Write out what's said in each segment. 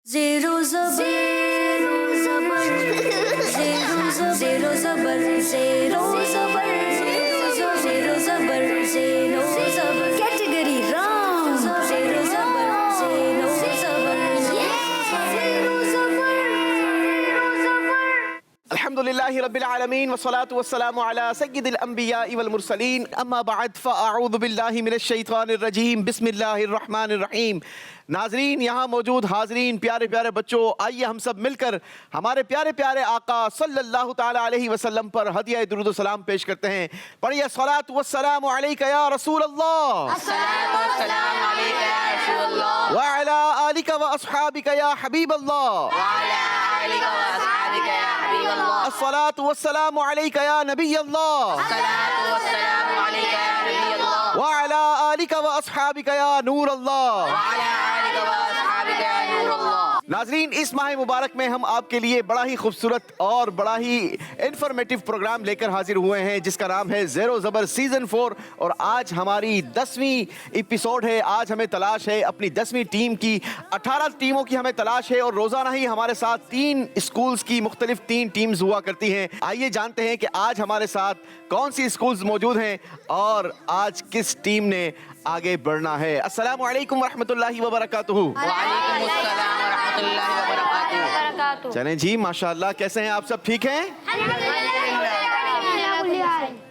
Zero zero zero zero zero category wrong. Zero अल्हम्दुलिल्लाहि रब्बिल आलमीन वस्सलातु वस्सलामु अला सय्यिदिल अंबियाइ वल मुरसलीन अम्मा बाद फ़अऊज़ु बिल्लाहि मिनश शैतानिर रजीम बिस्मिल्लाहिर रहमानिर रहीम। नाज़रीन, यहाँ मौजूद हाज़रीन, प्यारे प्यारे बच्चों, आइए हम सब मिलकर हमारे प्यारे प्यारे आका सल्लल्लाहु ताला अलैहि वसल्लम पर हदिया दुरूद सलाम पेश करते हैं। पढ़िए सलातु वस्सलामु अलैका या रसूल अल्लाह, अस्सलातु वस्सलामु अलैका या रसूल अल्लाह, व अला आलिका व अस्हाबिका या हबीब अल्लाह, व अला आलिका व अस्हाबिका या हबीब अल्लाह, अस्सलातु वस्सलामु अलैका या नबी अल्लाह, अस्सलातु वस्सलामु अलैका या नबी अल्लाह, व अला आलिका व अस्हाबिका या नूर अल्लाह। व अला आलिका व अस्हाबिका या नूर अल्लाह। नाजरीन, इस माह मुबारक में हम आपके लिए बड़ा ही खूबसूरत और बड़ा ही इंफॉर्मेटिव प्रोग्राम लेकर हाजिर हुए हैं जिसका नाम है ज़ेरो ज़बर सीज़न 4 और आज हमारी 10वीं एपिसोड है। आज हमें तलाश है अपनी 10वीं टीम की। 18 टीमों की हमें तलाश है और रोज़ाना ही हमारे साथ 3 स्कूल्स की मुख्तलिफ 3 टीम्स हुआ करती हैं। आइए जानते हैं कि आज हमारे साथ कौन सी स्कूल्स मौजूद हैं और आज किस टीम ने आगे बढ़ना है। अस्सलामु अलैकुम वरहमतुल्लाहि वबरकातुहू। वालेकुम अस्सलाम व रहमतुल्लाहि व बरकातुहू। चलें जी, माशाअल्लाह। कैसे हैं आप सब? ठीक हैं?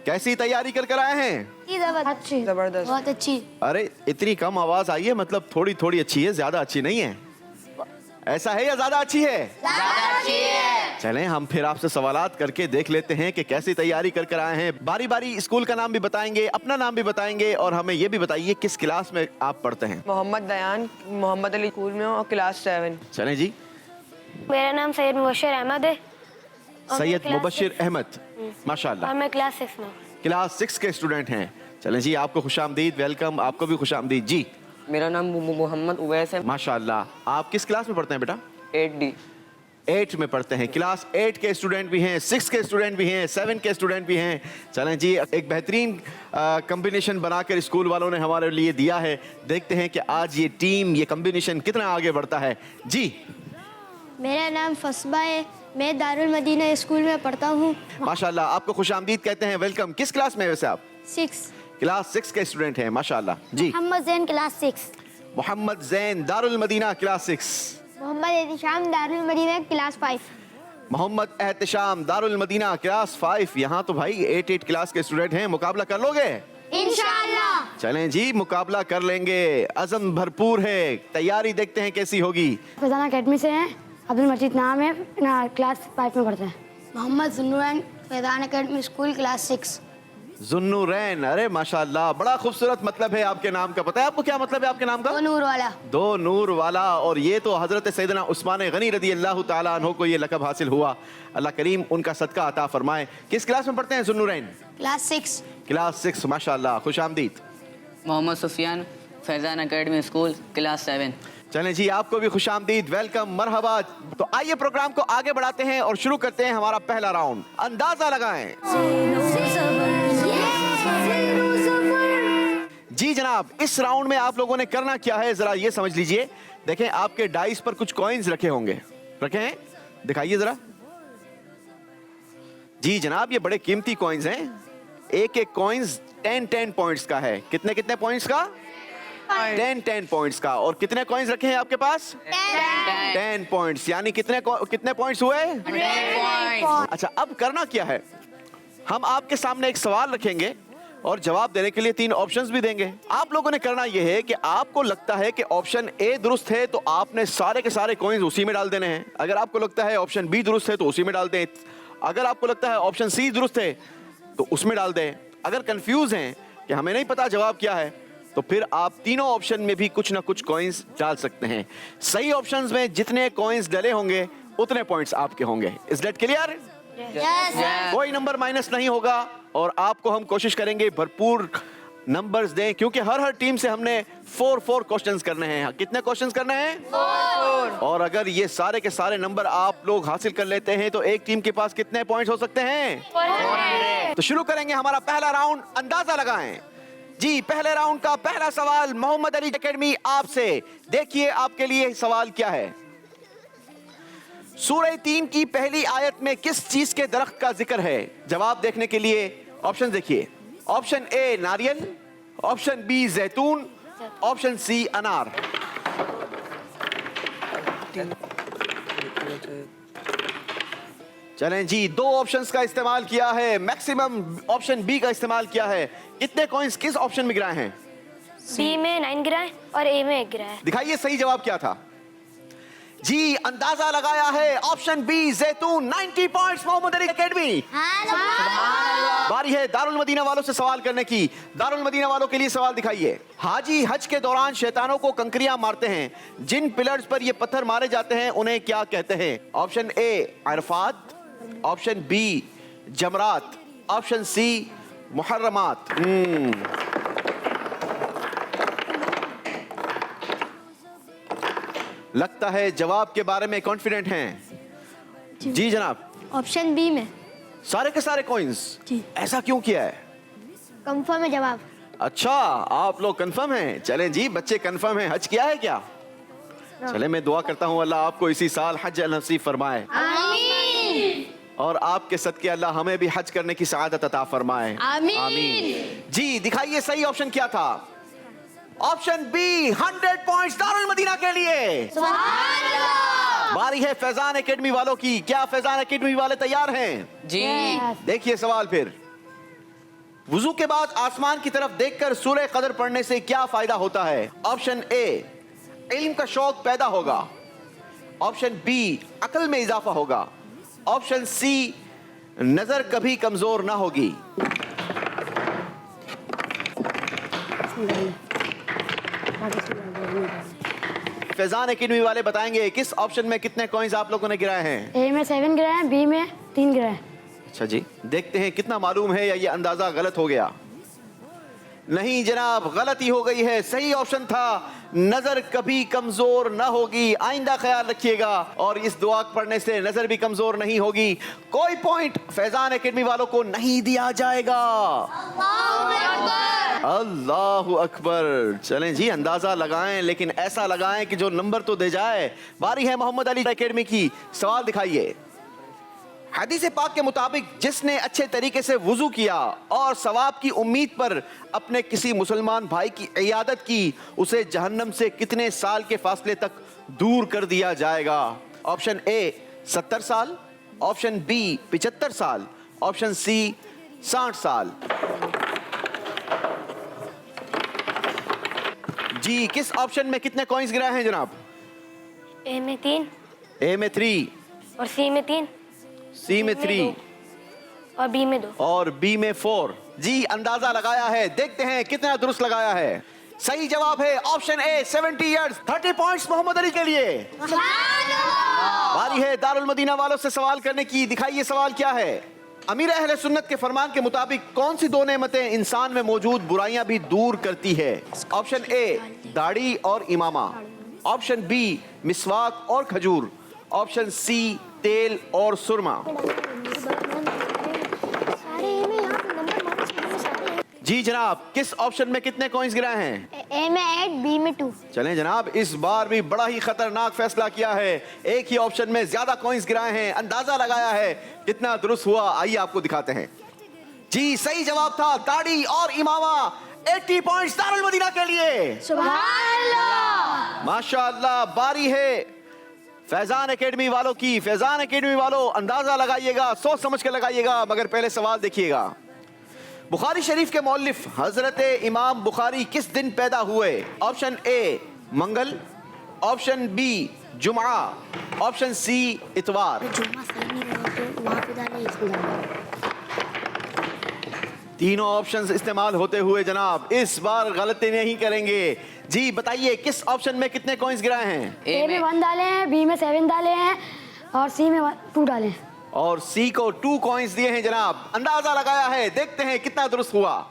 कैसी तैयारी कर आए हैं? अच्छी, जबरदस्त, बहुत अच्छी। अरे इतनी कम आवाज आई है, मतलब थोड़ी थोड़ी अच्छी है, ज्यादा अच्छी नहीं है। ऐसा है या ज्यादा अच्छी है? ज़्यादा अच्छी है। चलें हम फिर आपसे सवालात करके देख लेते हैं कि कैसी तैयारी कर आए हैं। बारी बारी स्कूल का नाम भी बताएंगे, अपना नाम भी बताएंगे और हमें ये भी बताइए किस क्लास में आप पढ़ते हैं। मोहम्मद दयान, मोहम्मद अली स्कूल में हूँ और क्लास 7। चलें जी। मेरा नाम सैयद मुबशिर अहमद है। और सैयद मैं मुबशिर अहमद, माशाल्लाह। और मैं क्लास 6 में। क्लास 6 के स्टूडेंट हैं। चलें जी, आपको खुशामदीद, वेलकम। आपको भी खुशामदीद जी। मेरा नाम मोहम्मद उवैस है। माशाल्लाह। आप किस क्लास में पढ़ते हैं बेटा? 8D। 8 में पढ़ते हैं। क्लास 8 के स्टूडेंट भी हैं, 6 के स्टूडेंट भी हैं, 7 के स्टूडेंट भी हैं। चलें जी, एक बेहतरीन कम्बिनेशन बनाकर स्कूल वालों ने हमारे लिए दिया है। देखते हैं कि आज ये टीम, ये कम्बिनेशन कितना आगे बढ़ता है जी। मेरा नाम फसबा है, मैं दारुल मदीना स्कूल में पढ़ता हूँ। माशाल्लाह, आपको खुशामदीद कहते हैं, वेलकम। किस क्लास में है वैसे आप? 6। क्लास 6 के स्टूडेंट हैं, माशाल्लाह जी। Mohammed Zain class 6। Mohammed Zain Darul Madina class 6। Mohammed Ehtisham Darul Madina class 5। Mohammed Ehtisham Darul Madina class 5। यहाँ तो भाई 8 क्लास के स्टूडेंट हैं। मुकाबला कर लोगे? इंशाअल्लाह। चलें जी, मुकाबला कर लेंगे। अज़म भरपूर है, तैयारी देखते हैं कैसी होगी। फैजान अकेडमी से हैं, अब्दुल मजीद नाम है, ना क्लास 5 में पढ़ते हैं। Mohammed Junnurain, Faizan academy school class 6। Junnurain, अरे माशाल्लाह, बड़ा खूबसूरत मतलब है आपके नाम का। पता है आपको क्या मतलब है आपके नाम का? दो नूर वाला। दो नूर वाला। और ये तो हजरत सैयदना उस्मान गनी रदी अल्लाह ताला अन्हु को ये लक़ब हासिल हुआ। अल्लाह करीम उनका सदका अता फरमाए। किस क्लास में पढ़ते हैं जुन्नूरैन? क्लास 6। क्लास 6, माशाल्लाह, खुशामदीद। Mohammed Sufiyan, Faizan academy school class 7। चलें जी, आपको भी खुशामदीद, वेलकम, मरहबा। तो आइए प्रोग्राम को आगे बढ़ाते हैं और शुरू करते हैं हमारा पहला राउंड। अंदाजा लगाएं। जी जनाब, इस राउंड में आप लोगों ने करना क्या है जरा ये समझ लीजिए। देखें, आपके डाइस पर कुछ कॉइन्स रखे होंगे, रखे हैं? दिखाइए जरा। जी जनाब, ये बड़े कीमती कॉइन्स हैं। एक एक कॉइन्स 10 पॉइंट्स का है। कितने कितने पॉइंट्स का? 10 पॉइंट्स का। और कितने कॉइन्स रखे हैं आपके पास? 10 पॉइंट्स। यानी कितने पॉइंट्स हुए? 100 पॉइंट्स। अच्छा, अब करना क्या है, हम आपके सामने एक सवाल रखेंगे और जवाब देने के लिए 3 ऑप्शंस भी देंगे। आप लोगों ने करना यह है कि आपको लगता है कि ऑप्शन ए दुरुस्त है तो आपने सारे के सारे कॉइन्स उसी में डाल देने हैं। अगर आपको लगता है ऑप्शन बी दुरुस्त है तो उसी में डाल दें। अगर आपको लगता है ऑप्शन सी दुरुस्त है तो उसमें डाल दें। अगर कंफ्यूज हैं कि हमें नहीं पता जवाब क्या है तो फिर आप तीनों ऑप्शन में भी कुछ ना कुछ कॉइन्स डाल सकते हैं। सही ऑप्शंस में जितने कॉइन्स डले होंगे उतने पॉइंट्स आपके होंगे। Is that clear? कोई नंबर माइनस नहीं होगा और आपको हम कोशिश करेंगे भरपूर नंबर्स दें, क्योंकि हर टीम से हमने 4 क्वेश्चंस करने हैं। कितने क्वेश्चंस करने हैं? 4। और अगर ये सारे के सारे नंबर आप लोग हासिल कर लेते हैं तो एक टीम के पास कितने पॉइंट्स हो सकते हैं? 400। तो शुरू करेंगे हमारा पहला राउंड। अंदाजा लगाएं जी। पहले राउंड का पहला सवाल मोहम्मद अली अकेडमी आपसे। देखिए आपके लिए सवाल क्या है। सूरह 3 की पहली आयत में किस चीज के दरख्त का जिक्र है? जवाब देखने के लिए ऑप्शन देखिए। ऑप्शन ए नारियल, ऑप्शन बी जैतून, ऑप्शन सी अनार। चलें जी, दो ऑप्शंस का इस्तेमाल किया है, मैक्सिमम ऑप्शन बी का इस्तेमाल किया है। कितने कॉइंस किस ऑप्शन में गिराए हैं? बी में 9 गिराए और ए में 1 गिराए। दिखाइए सही जवाब क्या था। जी अंदाजा लगाया है ऑप्शन बी जैतून। 90 पॉइंट्स मोहम्मद अली एकेडमी। बारी है दारुल मदीना वालों से सवाल करने की। दारुल मदीना वालों के लिए सवाल दिखाइए। हाजी हज के दौरान शैतानों को कंकरियां मारते हैं, जिन पिलर्स पर ये पत्थर मारे जाते हैं उन्हें क्या कहते हैं? Option A Arafat, option B Jamarat, option C मुहर्रमात। लगता है जवाब के बारे में कॉन्फिडेंट हैं। जी जनाब, ऑप्शन बी में। सारे के सारे कॉइंस। जी। ऐसा क्यों किया है? कंफर्म है जवाब। अच्छा, आप लोग कंफर्म हैं। चलें जी, बच्चे कंफर्म हैं। हज किया है क्या? चले, मैं दुआ करता हूं अल्लाह आपको इसी साल हज नसीब फरमाए। आमीन। और आपके सदके अल्लाह हमें भी हज करने की सआदत अता फरमाए। आमीन। जी दिखाइए सही ऑप्शन क्या था? Option B 100 points Darul Madina के लिए। सुभान अल्लाह। बारी है फैजान एकेडमी वालों की। क्या फैजान एकेडमी वाले तैयार हैं? जी। देखिए सवाल फिर। वुजू के बाद आसमान की तरफ देखकर सूरह कदर पढ़ने से क्या फायदा होता है? ऑप्शन ए इल्म का शौक पैदा होगा, ऑप्शन बी अक्ल में इजाफा होगा, ऑप्शन सी नजर कभी कमजोर ना होगी। फैजान एकेडमी वाले बताएंगे किस ऑप्शन में कितने कॉइंस आप लोगों ने गिराए हैं। ए में 7 गिराए हैं, बी में 3 गिराए। अच्छा जी, देखते हैं कितना मालूम है या ये अंदाजा गलत हो गया। नहीं जनाब, गलती हो गई है। सही ऑप्शन था नजर कभी कमजोर ना होगी। आइंदा ख्याल रखिएगा और इस दुआ पढ़ने से नजर भी कमजोर नहीं होगी। कोई पॉइंट फैजान एकेडमी वालों को नहीं दिया जाएगा। अल्लाहु अकबर। चलें जी, अंदाजा लगाएं, लेकिन ऐसा लगाएं कि जो नंबर तो दे जाए। बारी है मोहम्मद अली एकेडमी की। सवाल दिखाइए। हदीस पाक के मुताबिक जिसने अच्छे तरीके से वुजू किया और सवाब की उम्मीद पर अपने किसी मुसलमान भाई की इयादत की, उसे जहन्नम से कितने साल के फासले तक दूर कर दिया जाएगा? ऑप्शन ए 70 साल, ऑप्शन बी 75 साल, ऑप्शन सी 60 साल। जी किस ऑप्शन में कितने कॉइंस गिराए हैं जनाब? ए में 3 ए में 3 और सी में 3, सी में 3 और बी में 2 और बी में 4। जी अंदाजा लगाया है, देखते हैं कितना दुरुस्त लगाया है। सही जवाब है option A 70 years. 30 points Mohammad Ali के लिए। बारी है दारुल मदीना वालों से सवाल करने की। दिखाइए सवाल क्या है। अमीर अहले सुन्नत के फरमान के मुताबिक कौन सी दो नेमतें इंसान में मौजूद बुराइयां भी दूर करती है? ऑप्शन ए दाढ़ी और इमामा, ऑप्शन बी मिसवाक और खजूर, ऑप्शन सी तेल और सुरमा। जी जनाब, किस ऑप्शन में कितने कॉइंस गिराए हैं? ए में 8, बी में 2। चलें जनाब, इस बार भी बड़ा ही खतरनाक फैसला किया है। एक ही ऑप्शन में ज्यादा कॉइंस गिराए हैं। अंदाजा लगाया है कितना दुरुस्त हुआ। आइए आपको दिखाते हैं। जी सही जवाब था दाढ़ी और इमामा। 80 पॉइंट्स दारुल मदीना के लिए। सुभान अल्लाह। माशाअल्लाह। बारी है फैजान एकेडमी वालों की। फैजान एकेडमी वालों अंदाजा लगाइएगा, सोच समझ के लगाइएगा, मगर पहले सवाल देखिएगा। बुखारी शरीफ के मौलिफ हजरत इमाम बुखारी किस दिन पैदा हुए? ऑप्शन ए मंगल, ऑप्शन बी जुमा, ऑप्शन सी इतवार। तीनों ऑप्शंस इस्तेमाल होते हुए जनाब इस बार गलती नहीं करेंगे। जी बताइए किस ऑप्शन में कितने कॉइंस गिराए हैं? ए में 1 डाले हैं, बी में 7 डाले हैं और सी में 2 डाले हैं। और सी को 2 कॉइंस दिए हैं जनाब। अंदाजा लगाया है, देखते हैं कितना दुरुस्त हुआ।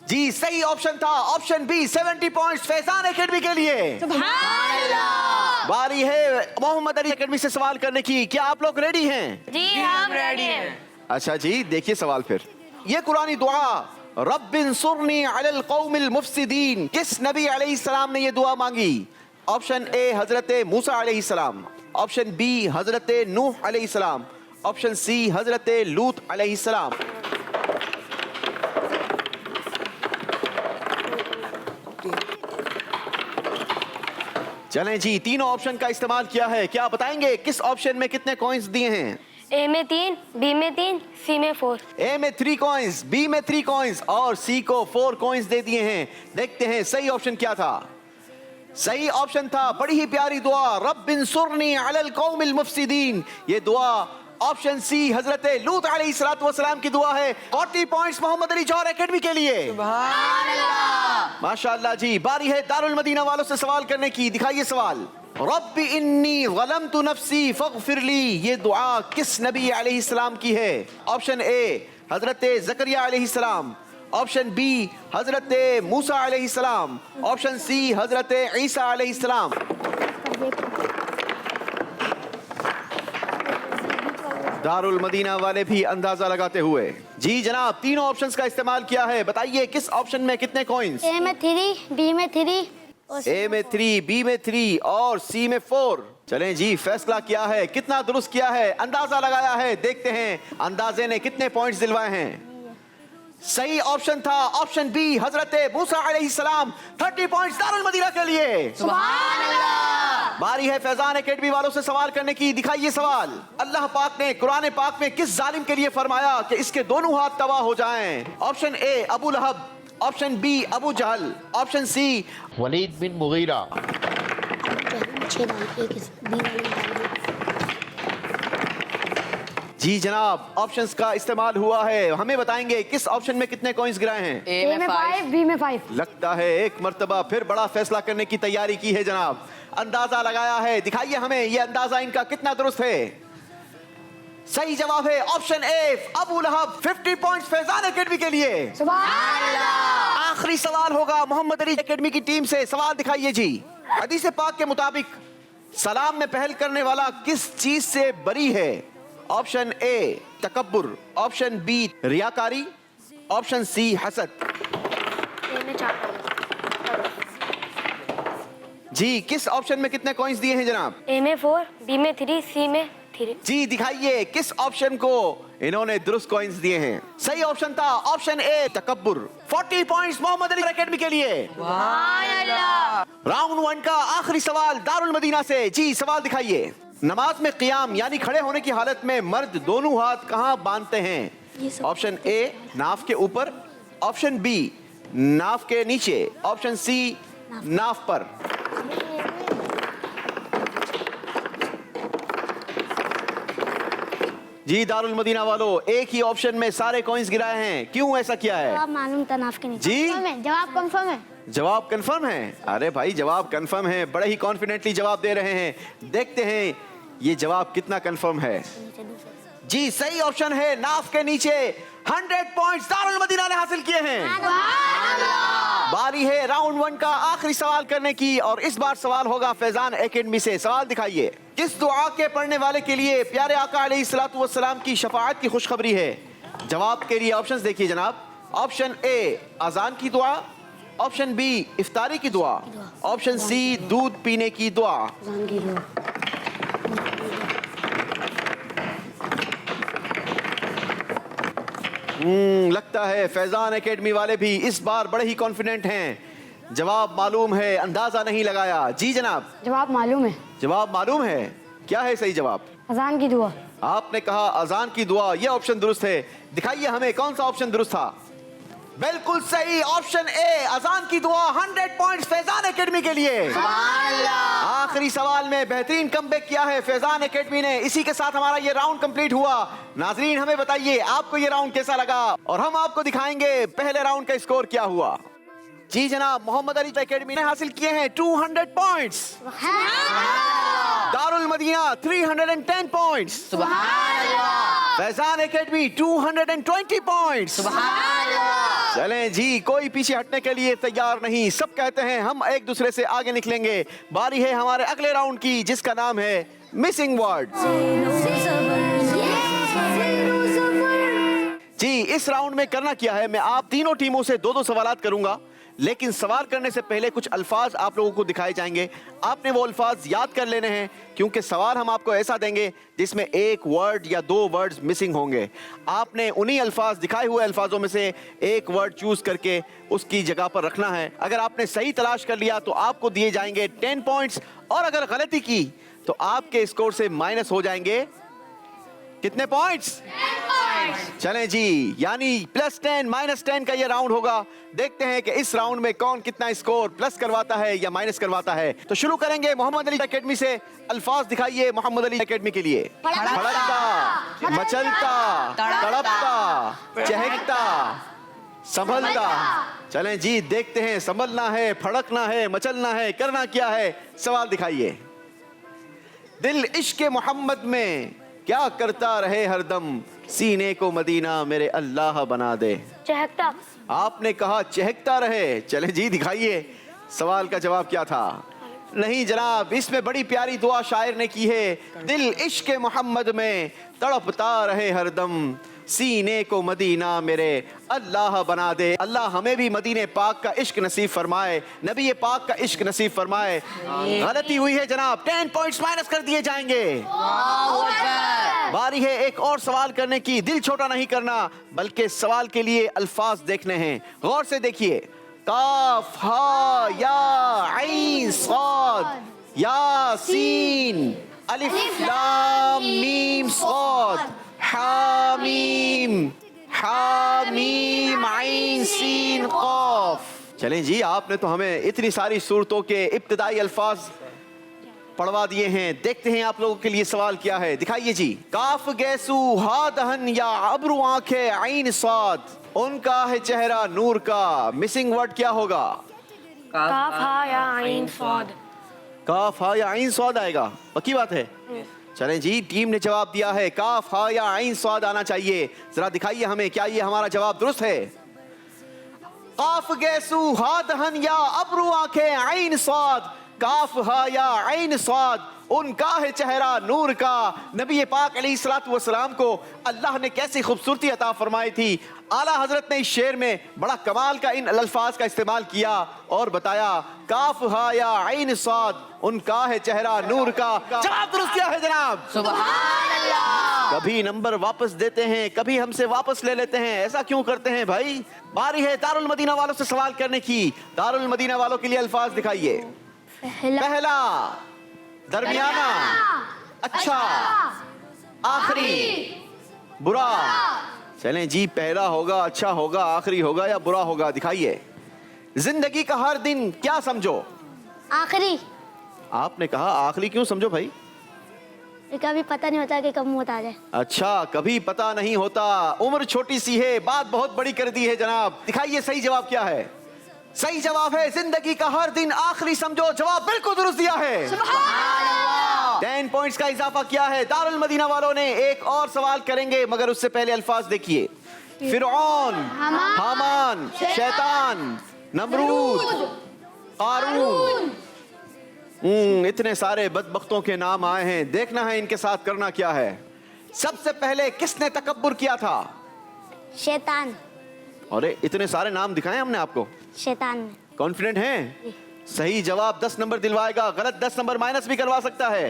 जी सही ऑप्शन था option B 70 points Faizan academy के लिए। सुभान अल्लाह। बारी है मोहम्मद अली एकेडमी से सवाल करने की। क्या आप लोग रेडी हैं? जी हम रेडी हैं। अच्छा जी, देखिए सवाल फिर। ये कुरानी दुआ रब्बिन्सुरनी अलल कौमिल मुफ्सिदीन, किस नबी अलैहिस्सलाम ने ये दुआ मांगी? ऑप्शन ए हजरत मूसा अलैहिस्सलाम, ऑप्शन बी हजरत नूह अलैहिस्सलाम, ऑप्शन सी हजरत लूत अलैहिस्सलाम। चलें जी, तीनों ऑप्शन का इस्तेमाल किया है। क्या बताएंगे किस ऑप्शन में कितने कॉइंस दिए हैं? ए में 3, बी में 3, सी में 4। ए में 3 कॉइंस, बी में 3 कॉइंस और सी को 4 कॉइंस दे दिए हैं। देखते हैं सही ऑप्शन क्या था। सही ऑप्शन था बड़ी ही प्यारी दुआ, रब्बिन्सुरनी अलल कौमिल मुफसिदीन। ये दुआ ऑप्शन सी हजरत लूत अलैहिस्सलातु वस्सलाम की दुआ है। 40 पॉइंट्स मोहम्मद अली जौहर एकेडमी के लिए। माशाअल्लाह जी। बारी है दारुल मदीना वालों से सवाल करने की। दिखाइए सवाल। रब्बी इन्नी ज़लमतु नफ्सी फ़ग़फ़िरली, ये दुआ किस नबी अलैहिस्सलाम की है? ऑप्शन ए हजरत ज़करिया अलैहिस्सलाम, ऑप्शन बी हजरत मूसा अलैहिस्सलाम, ऑप्शन सी हजरत ईसा अलैहिस्सलाम। दारुल मदीना वाले भी अंदाजा लगाते हुए। जी जनाब, तीनों ऑप्शंस का इस्तेमाल किया है। बताइए किस ऑप्शन में कितने कॉइंस? ए में 3, बी में 3, ए में 3, बी में 3 और सी में 4। चलें जी, फैसला किया है, कितना दुरुस्त किया है, अंदाजा लगाया है। देखते हैं अंदाजे ने कितने पॉइंट्स दिलवाए हैं। सही ऑप्शन था ऑप्शन बी हजरत मूसा अलैहिस्सलाम। 30 पॉइंट्स दारुल मदीना के लिए। सुभान अल्लाह। बारी है फैजान एकेडमी वालों से सवाल करने की। दिखाइए सवाल। अल्लाह पाक ने कुरान पाक में किस जालिम के लिए फरमाया कि इसके दोनों हाथ तबाह हो जाएं? Option A Abu Lahab, option B Abu Jahl, option C Walid bin Mughira. जी जनाब, ऑप्शंस का इस्तेमाल हुआ है। हमें बताएंगे किस ऑप्शन में कितने कॉइंस गिराए हैं? ए में 5, बी में 5। लगता है एक मर्तबा फिर बड़ा फैसला करने की तैयारी की है जनाब। अंदाजा लगाया है। दिखाइए हमें ये अंदाजा इनका कितना दुरुस्त है। सही जवाब है option A Abu Lahab. 50 points Faizan academy के लिए। सुभान अल्लाह। आखिरी सवाल होगा मोहम्मद अली एकेडमी की टीम से। सवाल दिखाइए जी। हदीस पाक के मुताबिक सलाम में पहल करने वाला किस चीज से बरी है? ऑप्शन ए तकब्बुर, ऑप्शन बी रियाकारी, ऑप्शन सी हसद। ए में 4। जी किस ऑप्शन में कितने कॉइंस दिए हैं जनाब? ए में 4, बी में 3, सी में 3। जी दिखाइए किस ऑप्शन को इन्होंने दुरुस्त कॉइंस दिए हैं। सही ऑप्शन था ऑप्शन ए तकब्बुर। 40 पॉइंट्स मोहम्मद अली एकेडमी के लिए। राउंड 1 का आखिरी सवाल दारुल मदीना से। जी सवाल दिखाइए। नमाज में क़ियाम यानी खड़े होने की हालत में मर्द दोनों हाथ कहाँ बांधते हैं? ऑप्शन ए नाफ के ऊपर, ऑप्शन बी नाफ के नीचे, ऑप्शन सी नाफ पर। जी दारुल मदीना वालों, एक ही ऑप्शन में सारे कॉइंस गिराए हैं। क्यों ऐसा किया है? जवाब मालूम था नाफ के नीचे। जी जवाब कंफर्म है। जवाब कंफर्म है? अरे भाई जवाब कंफर्म है, बड़े ही कॉन्फिडेंटली जवाब दे रहे हैं। देखते हैं ये जवाब कितना कंफर्म है। जी सही ऑप्शन है नाफ के नीचे। 100 पॉइंट्स दारुल मदीना ने हासिल किए हैं। बारी है राउंड 1 का आखिरी सवाल करने की और इस बार सवाल होगा फैजान एकेडमी से। सवाल दिखाइए। किस दुआ के पढ़ने वाले के लिए प्यारे आका अलैहिस्सलातु वस्सलाम की शफाअत की खुशखबरी है? जवाब के लिए ऑप्शंस देखिए जनाब। ऑप्शन ए अजान की दुआ, ऑप्शन बी इफ्तारी की दुआ, ऑप्शन सी दूध पीने की दुआ। लगता है फैजान एकेडमी वाले भी इस बार बड़े ही कॉन्फिडेंट हैं। जवाब मालूम है, अंदाजा नहीं लगाया। जी जनाब जवाब मालूम है। जवाब मालूम है। क्या है सही जवाब? अजान की दुआ। आपने कहा अजान की दुआ, यह ऑप्शन दुरुस्त है। दिखाइए हमें कौन सा ऑप्शन दुरुस्त था। बिल्कुल सही ऑप्शन ए अजान की दुआ। 100 पॉइंट्स फैजान एकेडमी के लिए। आखिरी सवाल में बेहतरीन कमबैक किया है फैजान एकेडमी ने। इसी के साथ हमारा ये राउंड कंप्लीट हुआ। नाजरीन हमें बताइए आपको ये राउंड कैसा लगा और हम आपको दिखाएंगे पहले राउंड का स्कोर क्या हुआ। जी जनाब, मोहम्मद अली एकेडमी ने हासिल किए हैं 200 points. Darul Madina 310 points. Faizan academy 220 points. चलें जी, कोई पीछे हटने के लिए तैयार नहीं। सब कहते हैं हम एक दूसरे से आगे निकलेंगे। बारी है हमारे अगले राउंड की जिसका नाम है मिसिंग वर्ड। जी इस राउंड में करना क्या है, मैं आप तीनों टीमों से 2-2 सवालात करूंगा। लेकिन सवाल करने से पहले कुछ अल्फाज आप लोगों को दिखाए जाएंगे। आपने वो अल्फाज याद कर लेने हैं, क्योंकि सवाल हम आपको ऐसा देंगे जिसमें एक वर्ड या दो वर्ड्स मिसिंग होंगे। आपने उन्हीं अल्फाज, दिखाए हुए अल्फाजों में से एक वर्ड चूज करके उसकी जगह पर रखना है। अगर आपने सही तलाश कर लिया तो आपको दिए जाएंगे 10 पॉइंट्स, और अगर गलती की तो आपके स्कोर से माइनस हो जाएंगे कितने पॉइंट्स? 10 चलें जी, यानी +10 -10 का ये राउंड होगा। देखते हैं कि इस राउंड में कौन कितना स्कोर प्लस करवाता है या माइनस करवाता है। तो शुरू करेंगे मोहम्मद अली एकेडमी से। अल्फाज दिखाइए मोहम्मद अली एकेडमी के लिए। फड़कता, मचलता, तड़पता, चहकता, संभलता। चलें जी, देखते हैं संभलना है, फड़कना है, मचलना है, करना क्या है। सवाल दिखाइए। दिल इश्क मोहम्मद में क्या करता रहे हरदम, सीने को मदीना मेरे अल्लाह बना दे। चहकता। आपने कहा चहकता रहे। चले जी, दिखाइए सवाल का जवाब क्या था। नहीं जनाब, इसमें बड़ी प्यारी दुआ शायर ने की है। दिल इश्क मोहम्मद में तड़पता रहे हरदम, सीने को मदीना मेरे अल्लाह बना दे। अल्लाह हमें भी मदीने पाक का इश्क नसीब फरमाए, नबी पाक का इश्क नसीब फरमाए। गलती हुई है जनाब, 10 पॉइंट्स माइनस कर दिए जाएंगे। बारी है एक और सवाल करने की। दिल छोटा नहीं करना, बल्कि सवाल के लिए अल्फाज देखने हैं। गौर से देखिए। काफ हा या ऐन साद यासीन अलिफ लाम मीम साद हामीम हामीम ऐन सीन क़ाफ। चलें जी, आपने तो हमें इतनी सारी सूरतों के इब्तिदाई अल्फाज पढ़वा दिए हैं। देखते हैं आप लोगों के लिए सवाल क्या है। दिखाइए जी। काफ गैसू हा दहन या अब्रू आंखें ऐन साद, उनका है चेहरा नूर का। मिसिंग वर्ड क्या होगा? काफ हा या आइन स्वाद। काफ हा या ऐन स्वाद आएगा, पक्की बात है। चलें जी, टीम ने जवाब दिया है काफ हा या ऐन स्वाद आना चाहिए। जरा दिखाइए हमें, क्या ये हमारा जवाब दुरुस्त है? काफ गैसू हा दहन या अब्रू आंखें ऐन स्वाद, काफ हा या ऐन स्वाद, उनका है चेहरा नूर का। नबी पाक अलैहिस्सलातु वस्सलाम को अल्लाह ने कैसी खूबसूरती अता फरमाई थी। आला हजरत ने इस शेर में बड़ा कमाल का इन अल्फाज का इस्तेमाल किया और बताया काफ हा या ऐन स्वाद, उनका है चेहरा नूर का। जवाब दुरुस्त किया है जनाब, सुभान अल्लाह। कभी नंबर वापस देते हैं, कभी हमसे वापस ले लेते हैं, ऐसा क्यों करते हैं भाई? बारी है दारुल मदीना वालों से सवाल करने की। दारुल मदीना वालों के लिए अल्फाज दिखाइए। पहला, दरमियाना, अच्छा, आखिरी, बुरा। चलें जी, पहला होगा, अच्छा होगा, आखिरी होगा या बुरा होगा? दिखाइए। जिंदगी का हर दिन क्या समझो? आखिरी। आपने कहा आखिरी, क्यों समझो भाई? कभी पता नहीं होता कि कब मौत आ जाए। अच्छा, कभी पता नहीं होता। उम्र छोटी सी है, बात बहुत बड़ी कर दी है जनाब। दिखाइए सही जवाब क्या है। सही जवाब है जिंदगी का हर दिन आखिरी समझो। जवाब बिल्कुल दुरुस्त दिया है। 10 पॉइंट्स का इजाफा किया है। दारुल मदीना वालों ने एक और सवाल करेंगे, मगर उससे पहले अल्फाज देखिए। फिरऔन, हामान, शैतान, नमरूद, कारून। इतने सारे बदबख्तों के नाम आए हैं। देखना है इनके साथ करना क्या है। सबसे पहले किसने तकब्बुर किया था? शैतान। अरे इतने सारे नाम दिखाए हमने आपको। शैतान। कॉन्फिडेंट हैं? सही जवाब 10 नंबर दिलवाएगा, गलत 10 नंबर माइनस भी करवा सकता है।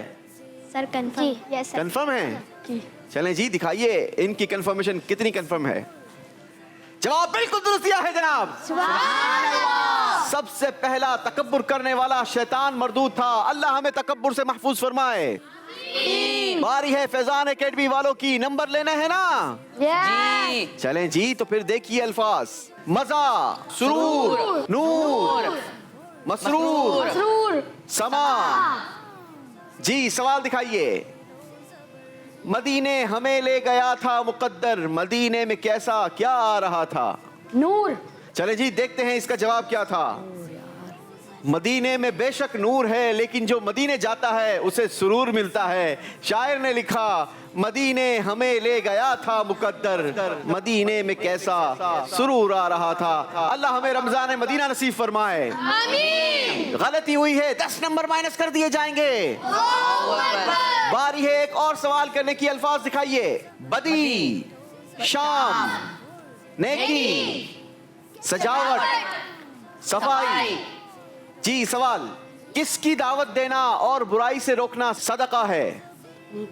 Sir confirm? Yes sir. Confirm है? चलें जी, दिखाइए इनकी कंफर्मेशन कितनी कंफर्म है। जवाब बिल्कुल दुरुस्त दिया है जनाब। सबसे पहला तकब्बुर करने वाला शैतान मरदूद था। अल्लाह हमें तकब्बुर से महफूज फरमाए। बारी है फैजान एकेडमी वालों की। नंबर लेने हैं ना? जी। चलें जी, तो फिर देखिए अल्फाज। मजा, सुरूर, नूर, मसरूर, समा। जी, सवाल दिखाइए। मदीने हमें ले गया था मुकद्दर, मदीने में कैसा क्या आ रहा था? नूर। चले जी, देखते हैं इसका जवाब क्या था। मदीने में बेशक नूर है, लेकिन जो मदीने जाता है उसे सुरूर मिलता है। शायर ने लिखा मदीने हमें ले गया था मुकद्दर, मदीने में कैसा सुरूर आ रहा था। अल्लाह हमें रमजान मदीना नसीब फरमाए। आमीन। गलती हुई है, 10 नंबर माइनस कर दिए जाएंगे। बारी है एक और सवाल करने की। अल्फाज दिखाइए। बदी, शाम, नेकी, सजावट, सफाई। जी सवाल, किसकी दावत देना और बुराई से रोकना सदका है?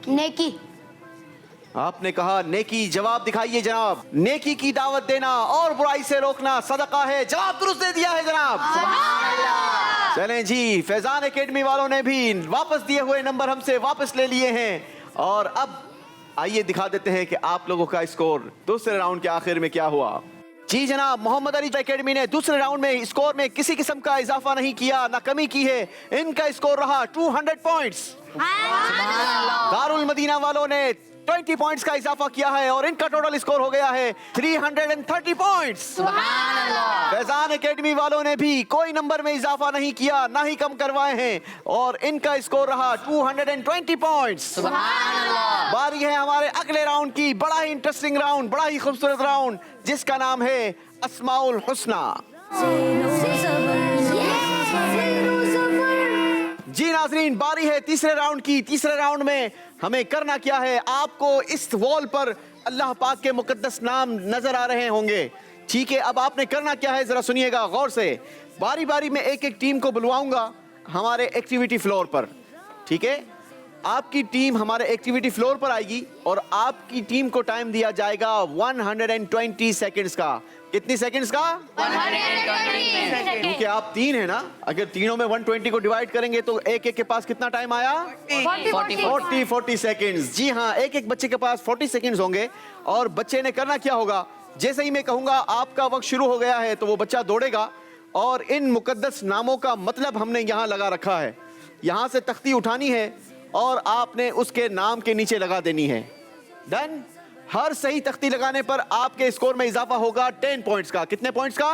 नेकी। आपने कहा नेकी। जवाब दिखाइए जनाब। नेकी की दावत देना और बुराई से रोकना सदका है। जवाब दुरुस्त दे दिया है जनाब। चलें जी, फैजान एकेडमी वालों ने भी वापस दिए हुए नंबर हमसे वापस ले लिए हैं और अब आइए दिखा देते हैं कि आप लोगों का स्कोर दूसरे राउंड के आखिर में क्या हुआ। जी जनाब, मोहम्मद अली एकेडमी ने दूसरे राउंड में स्कोर में किसी किस्म का इजाफा नहीं किया, ना कमी की है। इनका स्कोर रहा 200 पॉइंट्स। दारुल मदीना वालों ने 20 पॉइंट्स का इजाफा किया है और इनका टोटल स्कोर हो गया है 330 पॉइंट्स। फैजान एकेडमी वालों ने भी कोई नंबर में इजाफा नहीं किया, ना ही कम करवाए हैं और इनका स्कोर रहा 220 पॉइंट्स। बारी है हमारे अगले राउंड की। बड़ा ही इंटरेस्टिंग राउंड, बड़ा ही खूबसूरत राउंड जिसका नाम है अस्माउल हुस्ना। जी नाजरीन, बारी है तीसरे राउंड की। तीसरे राउंड में हमें करना क्या है? आपको इस वॉल पर अल्लाह पाक के मुकद्दस नाम नजर आ रहे होंगे, ठीक है? अब आपने करना क्या है जरा सुनिएगा गौर से। बारी बारी में एक एक टीम को बुलवाऊंगा हमारे एक्टिविटी फ्लोर पर, ठीक है? आपकी टीम हमारे एक्टिविटी फ्लोर पर आएगी और आपकी टीम को टाइम दिया जाएगा 120 सेकंड्स का। कितनी सेकंड्स का? 120 क्योंकि आप तीन है ना, अगर तीनों में 120 को डिवाइड करेंगे तो एक एक के पास कितना टाइम आया? 40 सेकंड्स। जी हाँ, एक एक बच्चे के पास 40 सेकंड्स होंगे और बच्चे ने करना क्या होगा? जैसे ही मैं कहूंगा आपका वक्त शुरू हो गया है तो वो बच्चा दौड़ेगा और इन मुकद्दस नामों का मतलब हमने यहाँ लगा रखा है। यहाँ से तख्ती उठानी है और आपने उसके नाम के नीचे लगा देनी है। डन? हर सही तख्ती लगाने पर आपके स्कोर में इजाफा होगा 10 पॉइंट्स का। कितने पॉइंट्स का?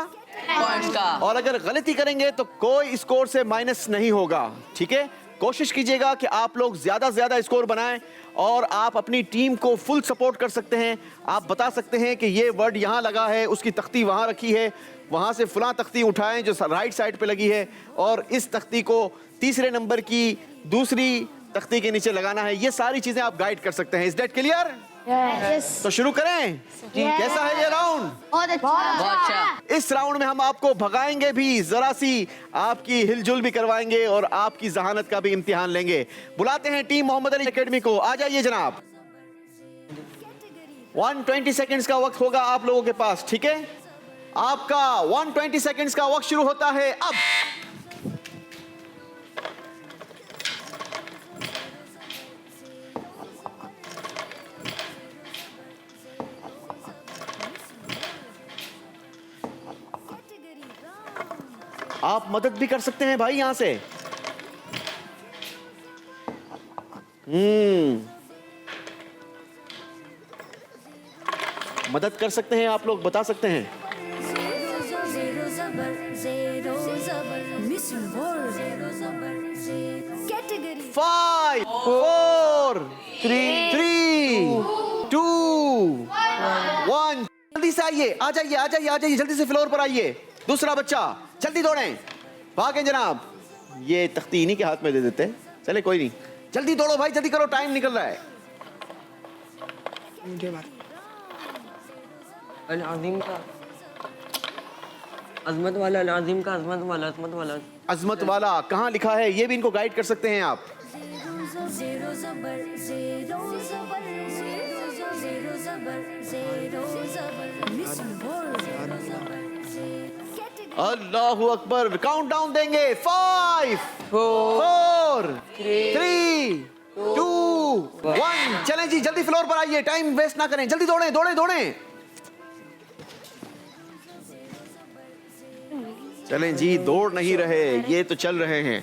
पॉइंट्स का। और अगर गलती करेंगे तो कोई स्कोर से माइनस नहीं होगा, ठीक है? कोशिश कीजिएगा कि आप लोग ज्यादा से ज्यादा स्कोर बनाएं और आप अपनी टीम को फुल सपोर्ट कर सकते हैं। आप बता सकते हैं कि ये वर्ड यहाँ लगा है, उसकी तख्ती वहाँ रखी है, वहाँ से फलां तख्ती उठाएं जो राइट साइड पे लगी है और इस तख्ती को तीसरे नंबर की दूसरी तख्ती के नीचे लगाना है। ये सारी चीजें आप गाइड कर सकते हैं। Is that clear? तो शुरू करें। कैसा है ये राउंड? बहुत अच्छा। इस राउंड में हम आपको भगाएंगे भी, जरा सी आपकी हिलजुल भी करवाएंगे और आपकी जहानत का भी इम्तिहान लेंगे। बुलाते हैं टीम मोहम्मद अली एकेडमी को। आ जाइए जनाब। 120 सेकंड्स का वक्त होगा आप लोगों के पास, ठीक है? आपका 120 सेकंड्स का वक्त शुरू होता है अब। आप मदद भी कर सकते हैं भाई यहाँ से। मदद कर सकते हैं आप लोग, बता सकते हैं। 5 4 3 2 1। जल्दी से आइए, आ जाइए, आ जाइए, आ जाइए, जल्दी से फ्लोर पर आइए। दूसरा बच्चा जल्दी दौड़ें, भागें जनाब। ये तख्ती इन्हीं के हाथ में दे देते हैं। चले कोई नहीं, जल्दी दौड़ो भाई, जल्दी करो, टाइम निकल रहा है। अल-अज़ीम का अजमत वाला, अल-अज़ीम का अजमत वाला, अजमत वाला। अजमत वाला कहाँ लिखा है? ये भी इनको गाइड कर सकते हैं आप। अल्लाहु अकबर। काउंट डाउन देंगे। 5 4 3 2 1। चलें जी, जल्दी फ्लोर पर आइए, टाइम वेस्ट ना करें, जल्दी दौड़ें, दौड़ें, दौड़ें। चलें जी, दौड़ नहीं रहे, ये तो चल रहे हैं।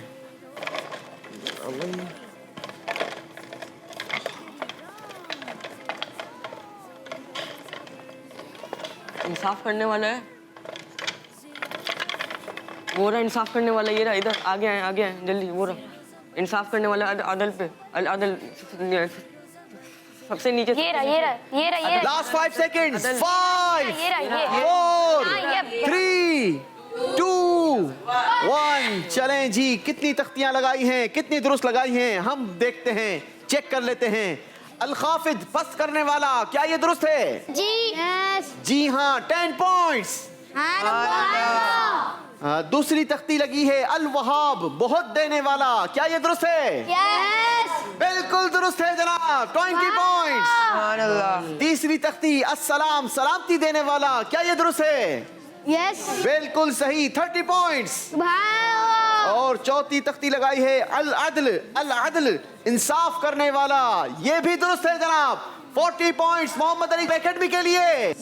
इंसाफ करने वाला है वो रहा, इंसाफ करने वाला ये रहा, इधर आगे आए, आगे आए जल्दी। वो रहा इंसाफ करने वाला, अदल पे, अदल सबसे नीचे। ये रहा, ये रहा, ये रहा, ये रहा। Last 5 seconds. 5 ये रहा, ये। 4 3 2 1। चलें जी, कितनी तख्तियां लगाई हैं, कितनी दुरुस्त लगाई हैं, हम देखते हैं, चेक कर लेते हैं। अल-खाफिद पस्त करने वाला, क्या ये दुरुस्त है? जी। यस। जी हाँ, 10 पॉइंट्स। दूसरी तख्ती लगी है अल वहाब, बहुत देने वाला। क्या ये दुरुस्त है? यस। बिल्कुल दुरुस्त है जनाब, 20 पॉइंट्स। तीसरी तख्ती अस्सलाम, सलामती देने वाला। क्या ये दुरुस्त है? यस। बिल्कुल सही, 30 पॉइंट्स। और चौथी तख्ती लगाई है अल अदल, अल अदल, इंसाफ करने वाला। ये भी दुरुस्त है जनाब, 40 पॉइंट्स मोहम्मद अली एकेडमी के लिए।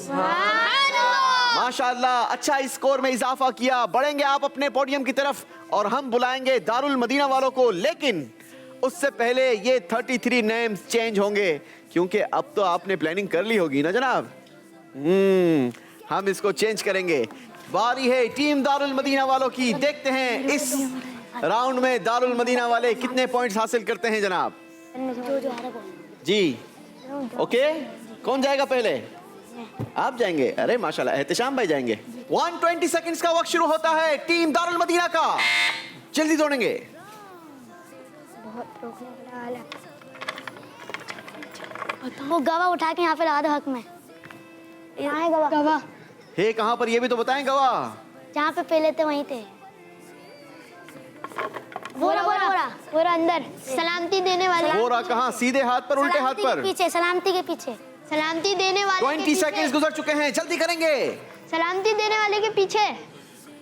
माशाअल्लाह, अच्छा स्कोर में इजाफा किया। बढ़ेंगे आप अपने पोडियम की तरफ और हम बुलाएंगे दारुल मदीना वालों को, लेकिन उससे पहले ये 33 नेम्स चेंज होंगे, क्योंकि अब तो आपने प्लानिंग कर ली होगी ना जनाब। हम इसको चेंज करेंगे। बारी है टीम दारुल मदीना वालों की। देखते हैं इस राउंड में दारुल मदीना वाले कितने पॉइंट्स हासिल करते हैं जनाब। जी ओके, कौन जाएगा पहले? आप जाएंगे? अरे माशाल्लाह, एहतिशाम भाई जाएंगे। 120 सेकंड्स का वक्त शुरू होता है टीम दारुल मदीना का। जल्दी दौड़ेंगे। वो गवाह उठा के यहाँ पे लगा दो हक में। यहाँ है गवाह। गवाह हे कहाँ पर, ये भी तो बताएं गवाह। जहाँ पे पहले थे वहीं थे। बोरा बोरा बोरा बोरा अंदर। सलामती देने वाले। बोरा कहाँ? सीधे हाथ पर, उल्टे हाथ पर? पीछे, सलामती के पीछे। सलामती देने वाले 20 सेकंड्स गुजर चुके हैं, जल्दी करेंगे। सलामती देने वाले के पीछे।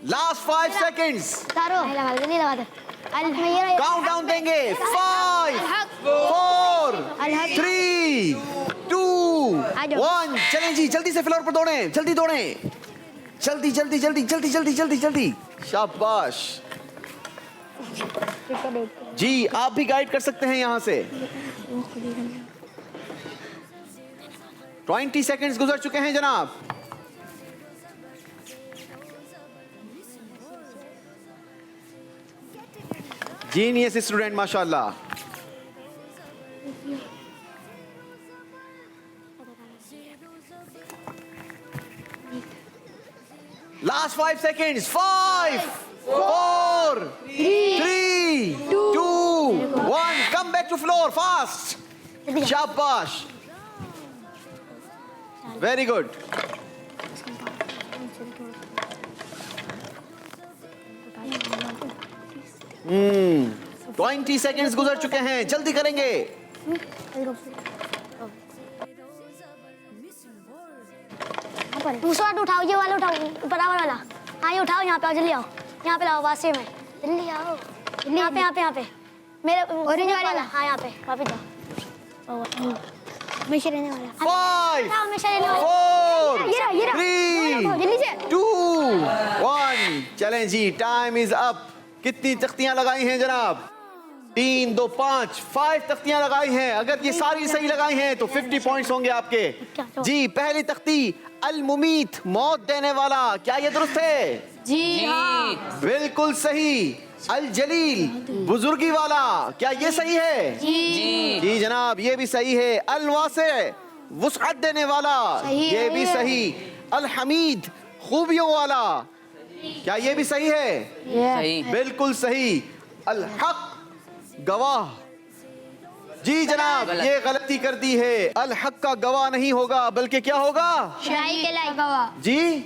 Last 5 seconds. तारो नहीं लगा दे। काउंट डाउन देंगे। 5 4 3 2 1। चलें जी, जल्दी से फ्लोर पर दौड़ें, जल्दी दौड़ें, जल्दी जल्दी जल्दी जल्दी जल्दी जल्दी जल्दी। शाबाश जी, आप भी गाइड कर सकते हैं यहां से। 20 सेकंड्स गुजर चुके हैं जनाब। जीनियस स्टूडेंट माशाल्लाह। Last 5 seconds. 5 4 3 2 1। Come back to floor fast. शाबाश, वेरी गुड। हम्म 20 सेकंड्स गुजर चुके हैं, जल्दी करेंगे। दूसरा उठाओ, ये वाला उठाओ, बराबर वाला। हाँ ये उठाओ, यहाँ पे आओ, जल्दी आओ, यहाँ पे लाओ, वासे में जल्दी आओ। यहाँ पे यहाँ पे यहाँ पे मेरे ऑरेंज वाला। हाँ यहाँ पे वापस जाओ। हमेशा रहने वाला। 5 हमेशा रहने वाला। 4 ये रहा। 3 जल्दी से। 2 1। चलें जी, टाइम इज अप। कितनी तख्तियां लगाई हैं जनाब? 3 2 5 तख्तियां लगाई हैं। अगर ये सारी सही लगाई हैं तो 50 पॉइंट्स होंगे आपके। जी, पहली तख्ती अल मुमीत, मौत देने वाला। क्या ये दुरुस्त है? जी हाँ। बिल्कुल सही। अल जलील, बुजुर्गी वाला। क्या ये सही है? जी जनाब, ये भी सही है। अल वासे, वुसअत देने वाला। ये भी सही। अल हमीद, खूबियों वाला। क्या ये भी सही है? सही। बिल्कुल सही। अल हक, गवाह। जी जनाब, ये गलती कर दी है। अल हक का गवाह नहीं होगा, बल्कि क्या होगा? खुदाई के लायक गवाह। जी,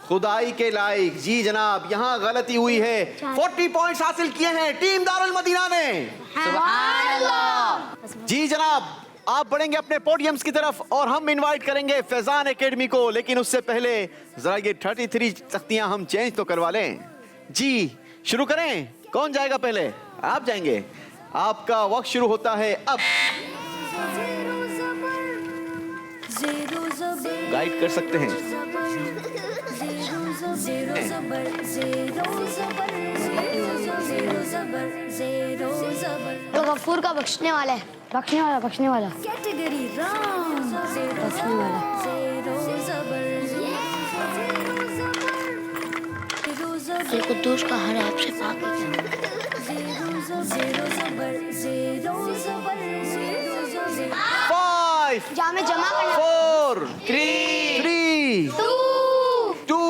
खुदाई के लायक। जी जनाब, यहाँ गलती हुई है। 40 पॉइंट्स हासिल किए हैं टीम दारुल मदीना ने। सुभान अल्लाह। जी जनाब, आप बढ़ेंगे अपने पोडियम्स की तरफ और हम इनवाइट करेंगे फैजान एकेडमी को, लेकिन उससे पहले जरा ये 33 तख्तियां हम चेंज तो करवा लें। जी शुरू करें। कौन जाएगा पहले? आप जाएंगे। आपका वक्त शुरू होता है अब। गाइड कर सकते हैं। तो गफूर का बख्शने वाला है। बख्शने वाला, बख्शने वाला। Category wrong. बख्शने वाला। कुद्दूस का हर ऐप से पाक फाइव जामे जमा करना। 4 3 2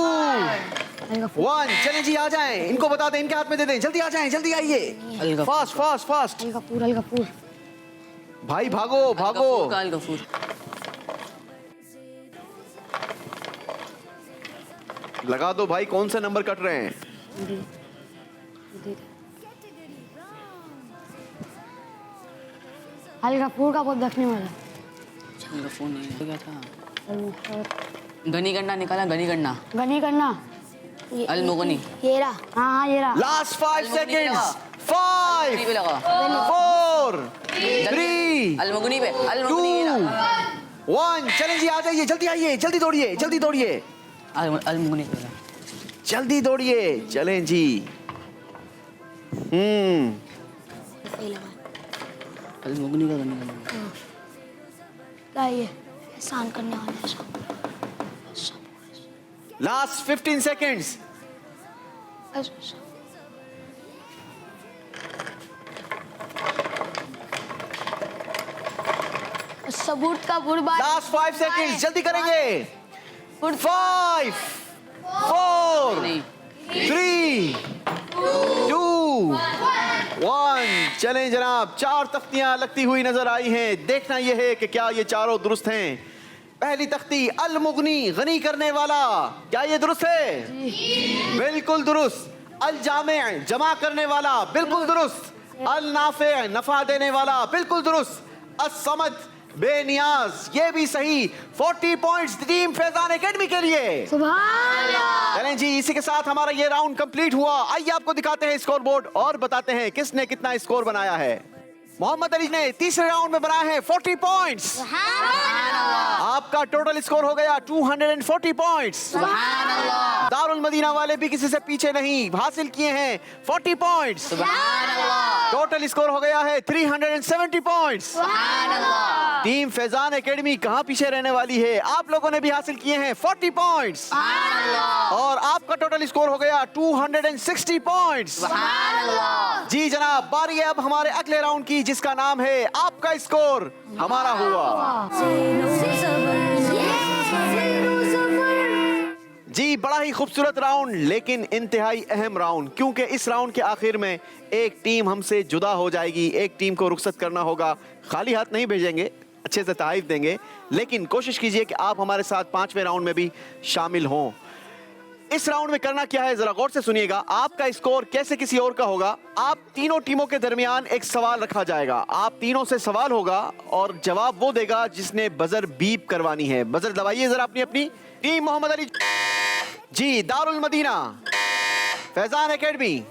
1। चलें जी, आ जाएं। इनको बता दें, इनके हाथ में दे दें। जल्दी आ जाएं, जल्दी आइए। Fast fast fast. अल गफूर, अल गफूर। भाई भागो भागो। अल गफूर। लगा दो भाई, कौन से नंबर कट रहे हैं? अल गफूर का बहुत देखने वाला। मेरा फोन नहीं हो गया था। गनी करना निकाला, गनी करना। गनी करना। अल मुगनी। ये रहा। हाँ ये रहा। Last 5 seconds. 5 पे लगा। 4 3 अल मुगनी पे, अल मुगनी 1। चलें जी, आ जाइए, जल्दी आइए, जल्दी दौड़िए, जल्दी दौड़िए, अल मुगनी पे लगा। जल्दी दौड़िए। चलें जी। अल मुगनी का गनी करना। क्या ये एहसान करने वाला है। Last 15 seconds. सबूत का बुरबा। लास्ट 5 सेकंड्स, जल्दी करेंगे। 5 4 नहीं। 3 2 1। चलें जनाब, 4 तख्तियां लगती हुई नजर आई हैं। देखना यह है कि क्या ये चारों दुरुस्त हैं। पहली तख्ती अल मुगनी, गनी करने वाला, क्या ये दुरुस्त है? बिल्कुल दुरुस्त। अल जामे, जमा करने वाला, बिल्कुल दुरुस्त। अल नाफे, नफा देने वाला, बिल्कुल दुरुस्त। अस समद, बेनियाज, ये भी सही। 40 पॉइंट्स टीम फैजान एकेडमी के लिए। सुभान अल्लाह। चलें जी, इसी के साथ हमारा ये राउंड कंप्लीट हुआ। आइए आपको दिखाते हैं स्कोर बोर्ड और बताते हैं किसने कितना स्कोर बनाया है। मोहम्मद अली ने तीसरे राउंड में बनाए हैं 40 पॉइंट्स। आपका टोटल स्कोर हो गया 240 पॉइंट्स। दारुल मदीना वाले भी किसी से पीछे नहीं, हासिल किए हैं 40 पॉइंट्स। टोटल स्कोर हो गया है 370 पॉइंट्स। टीम फैजान एकेडमी कहां पीछे रहने वाली है, आप लोगों ने भी हासिल किए हैं 40 पॉइंट्स और आपका टोटल स्कोर हो गया 260 पॉइंट्स। जी जनाब, बारी है अब हमारे अगले राउंड की, जिसका नाम है आपका स्कोर हमारा हुआ। जी, बड़ा ही खूबसूरत राउंड, लेकिन इंतहाई अहम राउंड, क्योंकि इस राउंड के आखिर में एक टीम हमसे जुदा हो जाएगी। एक टीम को रुखसत करना होगा। खाली हाथ नहीं भेजेंगे, अच्छे से तारीफ देंगे, लेकिन कोशिश कीजिए कि आप हमारे साथ 5वें राउंड में भी शामिल हों। इस राउंड में करना क्या है, जरा गौर से सुनिएगा। आपका स्कोर कैसे किसी और का होगा। आप तीनों टीमों के दरमियान एक सवाल रखा जाएगा। आप तीनों से सवाल होगा और जवाब वो देगा जिसने बजर बीप करवानी है। बजर दबाइए जरा अपनी अपनी। टीम मोहम्मद अली जी, दारुल मदीना, फैजान एकेडमी।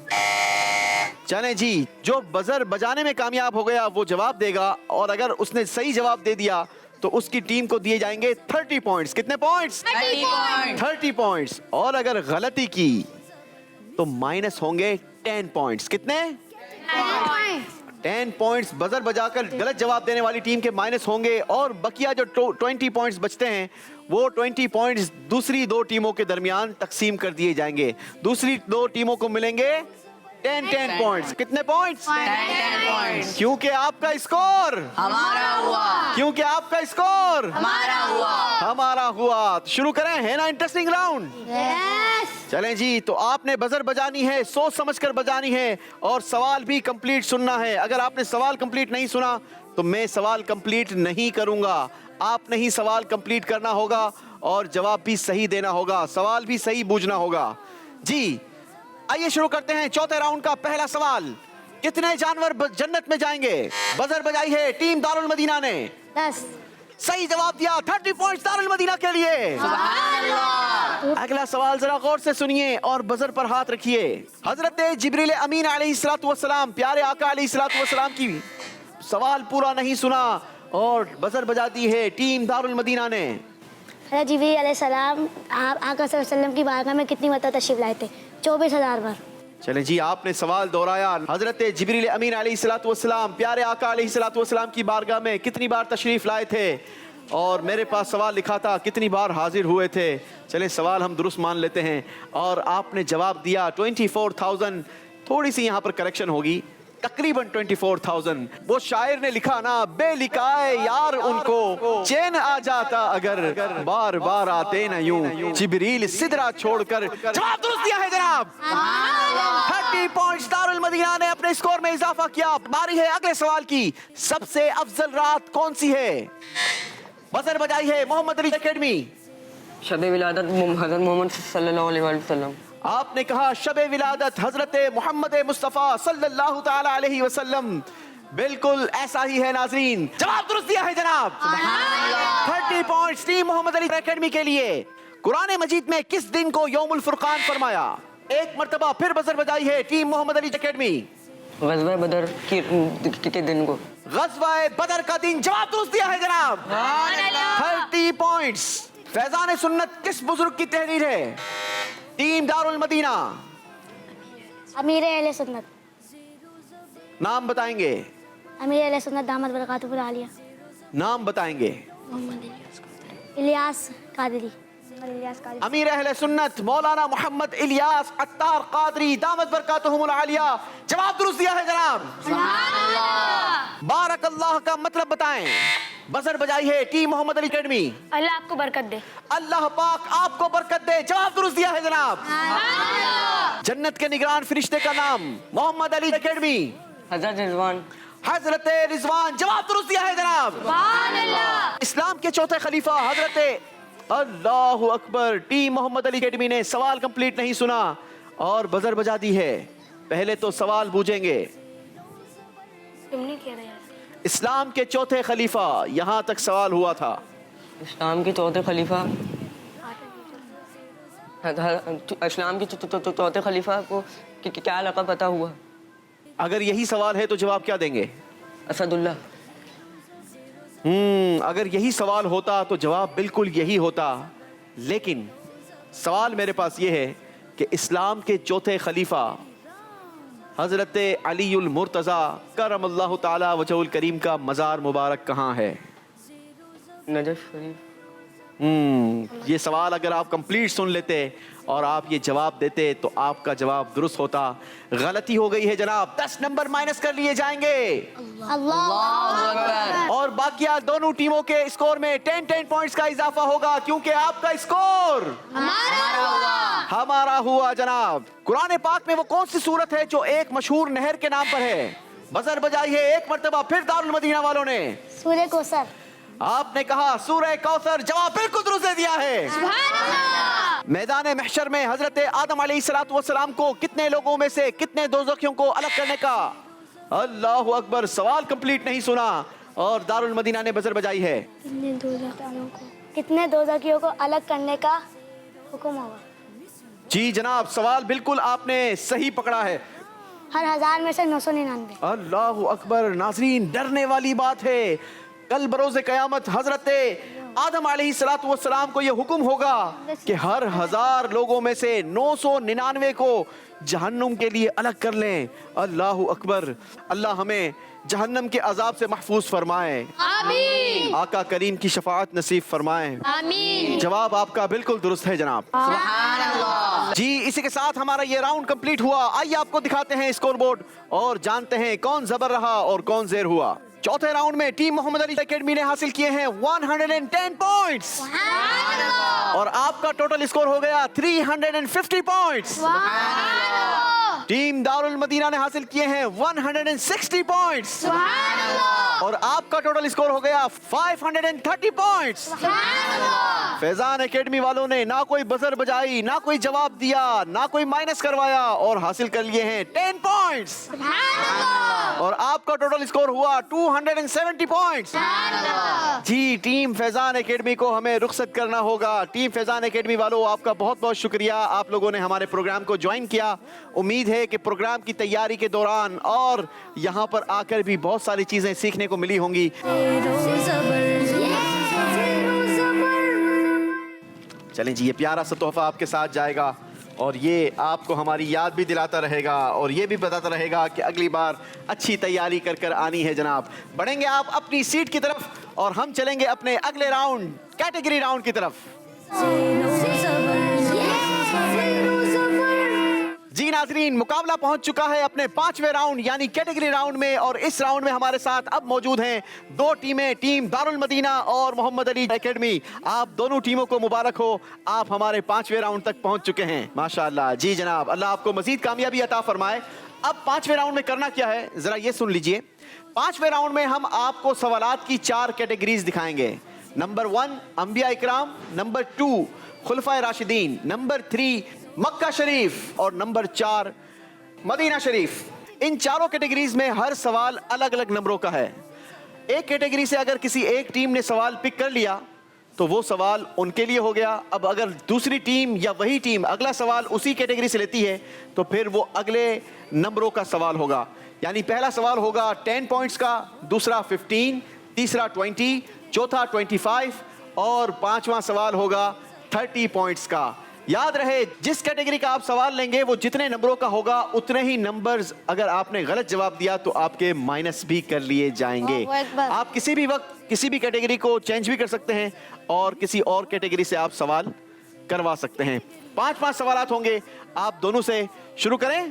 चलें जी, जो बजर बजाने में कामयाब हो गया वो जवाब देगा, और अगर उसने सही जवाब दे दिया तो उसकी टीम को दिए जाएंगे 30 पॉइंट्स। कितने पॉइंट्स? 30 पॉइंट्स। और अगर गलती की तो माइनस होंगे 10 पॉइंट्स। कितने? 10 पॉइंट्स बजर बजाकर गलत जवाब देने वाली टीम के माइनस होंगे, और बकिया जो 20 पॉइंट्स बचते हैं वो 20 पॉइंट्स दूसरी दो टीमों के दरमियान तकसीम कर दिए जाएंगे। दूसरी दो टीमों को मिलेंगे 10 पॉइंट्स। कितने पॉइंट्स? 10 पॉइंट्स। क्योंकि आपका स्कोर हमारा हुआ। क्योंकि आपका स्कोर हमारा हुआ। हमारा हुआ। तो शुरू करें, है ना इंटरेस्टिंग राउंड? चलें जी, तो आपने बजर बजानी है, सोच समझकर बजानी है, और सवाल भी कंप्लीट सुनना है। अगर आपने सवाल कंप्लीट नहीं सुना तो मैं सवाल कंप्लीट नहीं करूंगा। आपने ही सवाल कंप्लीट करना होगा और जवाब भी सही देना होगा, सवाल भी सही बूझना होगा। जी आइए शुरू करते हैं चौथे राउंड का पहला सवाल। कितने जानवर जन्नत में जाएंगे? बजर बजाई है टीम दारुल मदीना ने। 10। सही जवाब दिया, 30 पॉइंट्स दारुल मदीना के लिए। अगला सवाल जरा गौर से सुनिए और बजर पर हाथ रखिए। हजरत जिब्रील अमीन अलैहिस्सलाम, प्यारे आका अलैहिस्सलाम की सवाल पूरा नहीं सुना और बजर बजा दी है टीम दारुल मदीना ने। हज़रत जिब्रील अलैहिस्सलाम आप आका सल्लल्लाहु अलैहि वसल्लम की बारगाह में कितनी मरतबा तशरीफ लाए थे? 24,000 बार। चलें जी, आपने सवाल दोहराया। हजरत जिब्रील अमीन अलैहिस्सलाम, प्यारे आका अलैहिस्सलाम की बारगाह में कितनी बार तशरीफ लाए थे? और मेरे पास सवाल लिखा था कितनी बार हाजिर हुए थे। चले सवाल हम दुरुस्त मान लेते हैं और आपने जवाब दिया 24,000। थोड़ी सी यहाँ पर करेक्शन होगी, तकरीबन 24,000। वो शायर ने लिखा ना, बेलिकाए यार उनको चैन आ जाता अगर बार बार आते न यूं जिब्रील सिदरा छोड़कर। जवाब दुरुस्त दिया है जनाब। 30 पॉइंट्स दारुल मदीना ने अपने स्कोर में इजाफा किया। बारी है अगले सवाल की। सबसे अफजल रात कौन सी है? बजर बजाई है मोहम्मद अली एकेडमी। शब विलादत हज़रत मोहम्मद सल्लल्लाहु अलैहि वसल्लम। आपने कहा शबे विलादत हजरत मोहम्मद मुस्तफ़ा सल्लल्लाहु ताला अलैहि वसल्लम। बिल्कुल ऐसा ही है नाजरीन, जवाब दुरुस्त दिया है जनाब। 30 points team Mohammad Ali academy के लिए। कुरान मजीद में किस दिन को यौमुल फुरकान फरमाया? एक मर्तबा फिर बजर बजाई है टीम मोहम्मद अली एकेडमी। ग़ज़वा बदर के दिन को। ग़ज़वा बदर का दिन, जवाब दुरुस्त दिया है जनाब। 30 पॉइंट्स। फैज़ान सुन्नत किस बुजुर्ग की तहरीर है? टीम दारुल मदीना। अमीर अहले सुन्नत। नाम बताएंगे? अमीर अहले सुन्नत दामद बरकातुहुल आलिया। नाम बताएंगे? इलियास कादरी। इलियास कादरी। अमीर अहले सुन्नत मौलाना मोहम्मद इलियास अत्तार कादरी दामद बरकातुहुल आलिया। जवाब दुरुस्त दिया है जनाब। बारक अल्लाह का मतलब बताएं। बजर बजाई है टीम मोहम्मद अली एकेडमी। अल्लाह आपको बरकत दे। अल्लाह पाक आपको बरकत दे। जवाब दुरुस्त दिया है जनाब। जन्नत के निगरान फरिश्ते का नाम? मोहम्मद अली एकेडमी। हज़रत रिज़वान। हजरत रिजवान। जवाब दुरुस्त दिया है जनाब। इस्लाम के चौथे खलीफा हजरत अल्लाहु अकबर। टीम मोहम्मद अली एकेडमी ने सवाल कंप्लीट नहीं सुना और बजर बजा दी है। पहले तो सवाल बूझेंगे। तुमने क्या रहा? इस्लाम के चौथे खलीफा, यहाँ तक सवाल हुआ था। इस्लाम के चौथे खलीफा, इस्लाम के चौथे खलीफा को क्या लक़ब पता हुआ? अगर यही सवाल है तो जवाब क्या देंगे? असदुल्लाह। अगर यही सवाल होता तो जवाब बिल्कुल यही होता, लेकिन सवाल मेरे पास ये है कि इस्लाम के चौथे खलीफा हजरत अलीउल मुर्तज़ा करमल्लाहु ताला वजहुल करीम का मज़ार मुबारक कहाँ है? नजफ शरीफ। ये सवाल अगर आप कंप्लीट सुन लेते और आप ये जवाब देते तो आपका जवाब दुरुस्त होता। गलती हो गई है जनाब। 10 नंबर माइनस कर लिए जाएंगे। अल्लाह। और बाकी दोनों टीमों के स्कोर में 10 पॉइंट्स का इजाफा होगा, क्योंकि आपका स्कोर हमारा हुआ जनाब। कुरान पाक में वो कौन सी सूरत है जो एक मशहूर नहर के नाम पर है? बजर बजाई है एक मर्तबा फिर दारुल मदीना वालों ने। सूरह कौसर। आपने कहा सूरह कौसर। जवाब बिल्कुल दुरुस्त दे दिया है। मैदान महशर में हजरत आदम अलैहिस्सलातु वस्सलाम को कितने लोगों में से कितने दोज़खियों को अलग करने का? अल्लाहु अकबर। सवाल कंप्लीट नहीं सुना और दारुल मदीना ने बजर बजाई है। कितने दोज़खियों को अलग करने का हुक्म होगा? जी जनाब, सवाल बिल्कुल आपने सही पकड़ा है। हर 1000 में से 999। अल्लाहु अकबर। नाज़रीन, डरने वाली बात है। कल बरोज़े क़यामत हजरत आदम अलैहिस्सलातु वस्सलाम को यह हुक्म होगा कि हर 1000 लोगों में से 999 को जहन्नुम के लिए अलग कर लें। अल्लाहु अकबर। अल्लाह हमें जहन्नम के अजाब से महफूज फरमाए। आमीन। आका करीम की शफाअत नसीब फरमाए। आमीन। जवाब आपका बिल्कुल दुरुस्त है जनाब। जी, इसी के साथ हमारा ये राउंड कंप्लीट हुआ। आइए आपको दिखाते हैं स्कोर बोर्ड और जानते हैं कौन जबर रहा और कौन जेर हुआ। चौथे राउंड में टीम मोहम्मद अली एकेडमी ने हासिल किए हैं 110 पॉइंट्स और आपका टोटल स्कोर हो गया 350 पॉइंट्स। टीम दारुल मदीना ने हासिल किए हैं 160 पॉइंट्स और आपका टोटल स्कोर हो गया 530 पॉइंट्स। फैजान एकेडमी वालों ने ना कोई बजर बजाई, ना कोई जवाब दिया, ना कोई माइनस करवाया और हासिल कर लिए हैं 10 पॉइंट्स और आपका टोटल स्कोर हुआ 270 पॉइंट्स। जी, टीम फैजान एकेडमी को हमें रुखसत करना होगा। टीम फैजान एकेडमी वालों, आपका बहुत बहुत शुक्रिया। आप लोगों ने हमारे प्रोग्राम को ज्वाइन किया। उम्मीद है कि प्रोग्राम की तैयारी के दौरान और यहाँ पर आकर भी बहुत सारी चीजें सीखने को मिली होंगी। चलें जी, ये प्यारा सा तोहफा आपके साथ जाएगा और ये आपको हमारी याद भी दिलाता रहेगा और ये भी बताता रहेगा कि अगली बार अच्छी तैयारी कर कर आनी है जनाब। बढ़ेंगे आप अपनी सीट की तरफ और हम चलेंगे अपने अगले राउंड, कैटेगरी राउंड की तरफ। जी नाजरीन, मुकाबला पहुंच चुका है अपने 5वें राउंड यानी कैटेगरी राउंड में और इस राउंड में हमारे साथ अब मौजूद हैं दो टीमें, टीम दारुल मदीना और मोहम्मद अली एकेडमी। आप दोनों टीमों को मुबारक हो, आप हमारे 5वें राउंड तक पहुंच चुके हैं। माशाअल्लाह। जी जनाब, अल्लाह आपको मजीद कामयाबी अता फरमाए। अब 5वें राउंड में करना क्या है जरा ये सुन लीजिए। 5वें राउंड में हम आपको सवालात की 4 कैटेगरीज दिखाएंगे। नंबर 1 अंबिया इकराम, नंबर 2 खुलफाए राशिदीन, नंबर 3 मक्का शरीफ और नंबर 4 मदीना शरीफ। इन चारों कैटेगरीज में हर सवाल अलग अलग नंबरों का है। एक कैटेगरी से अगर किसी एक टीम ने सवाल पिक कर लिया तो वो सवाल उनके लिए हो गया। अब अगर दूसरी टीम या वही टीम अगला सवाल उसी कैटेगरी से लेती है तो फिर वो अगले नंबरों का सवाल होगा। यानी पहला सवाल होगा 10 पॉइंट्स का, दूसरा 15, तीसरा 20, चौथा 25 और पांचवा सवाल होगा 30 पॉइंट्स का। याद रहे, जिस कैटेगरी का आप सवाल लेंगे वो जितने नंबरों का होगा उतने ही नंबर्स, अगर आपने गलत जवाब दिया तो आपके माइनस भी कर लिए जाएंगे। आप किसी भी वक्त किसी भी कैटेगरी को चेंज भी कर सकते हैं और किसी और कैटेगरी से आप सवाल करवा सकते हैं। 5 सवालात होंगे। आप दोनों से शुरू करें।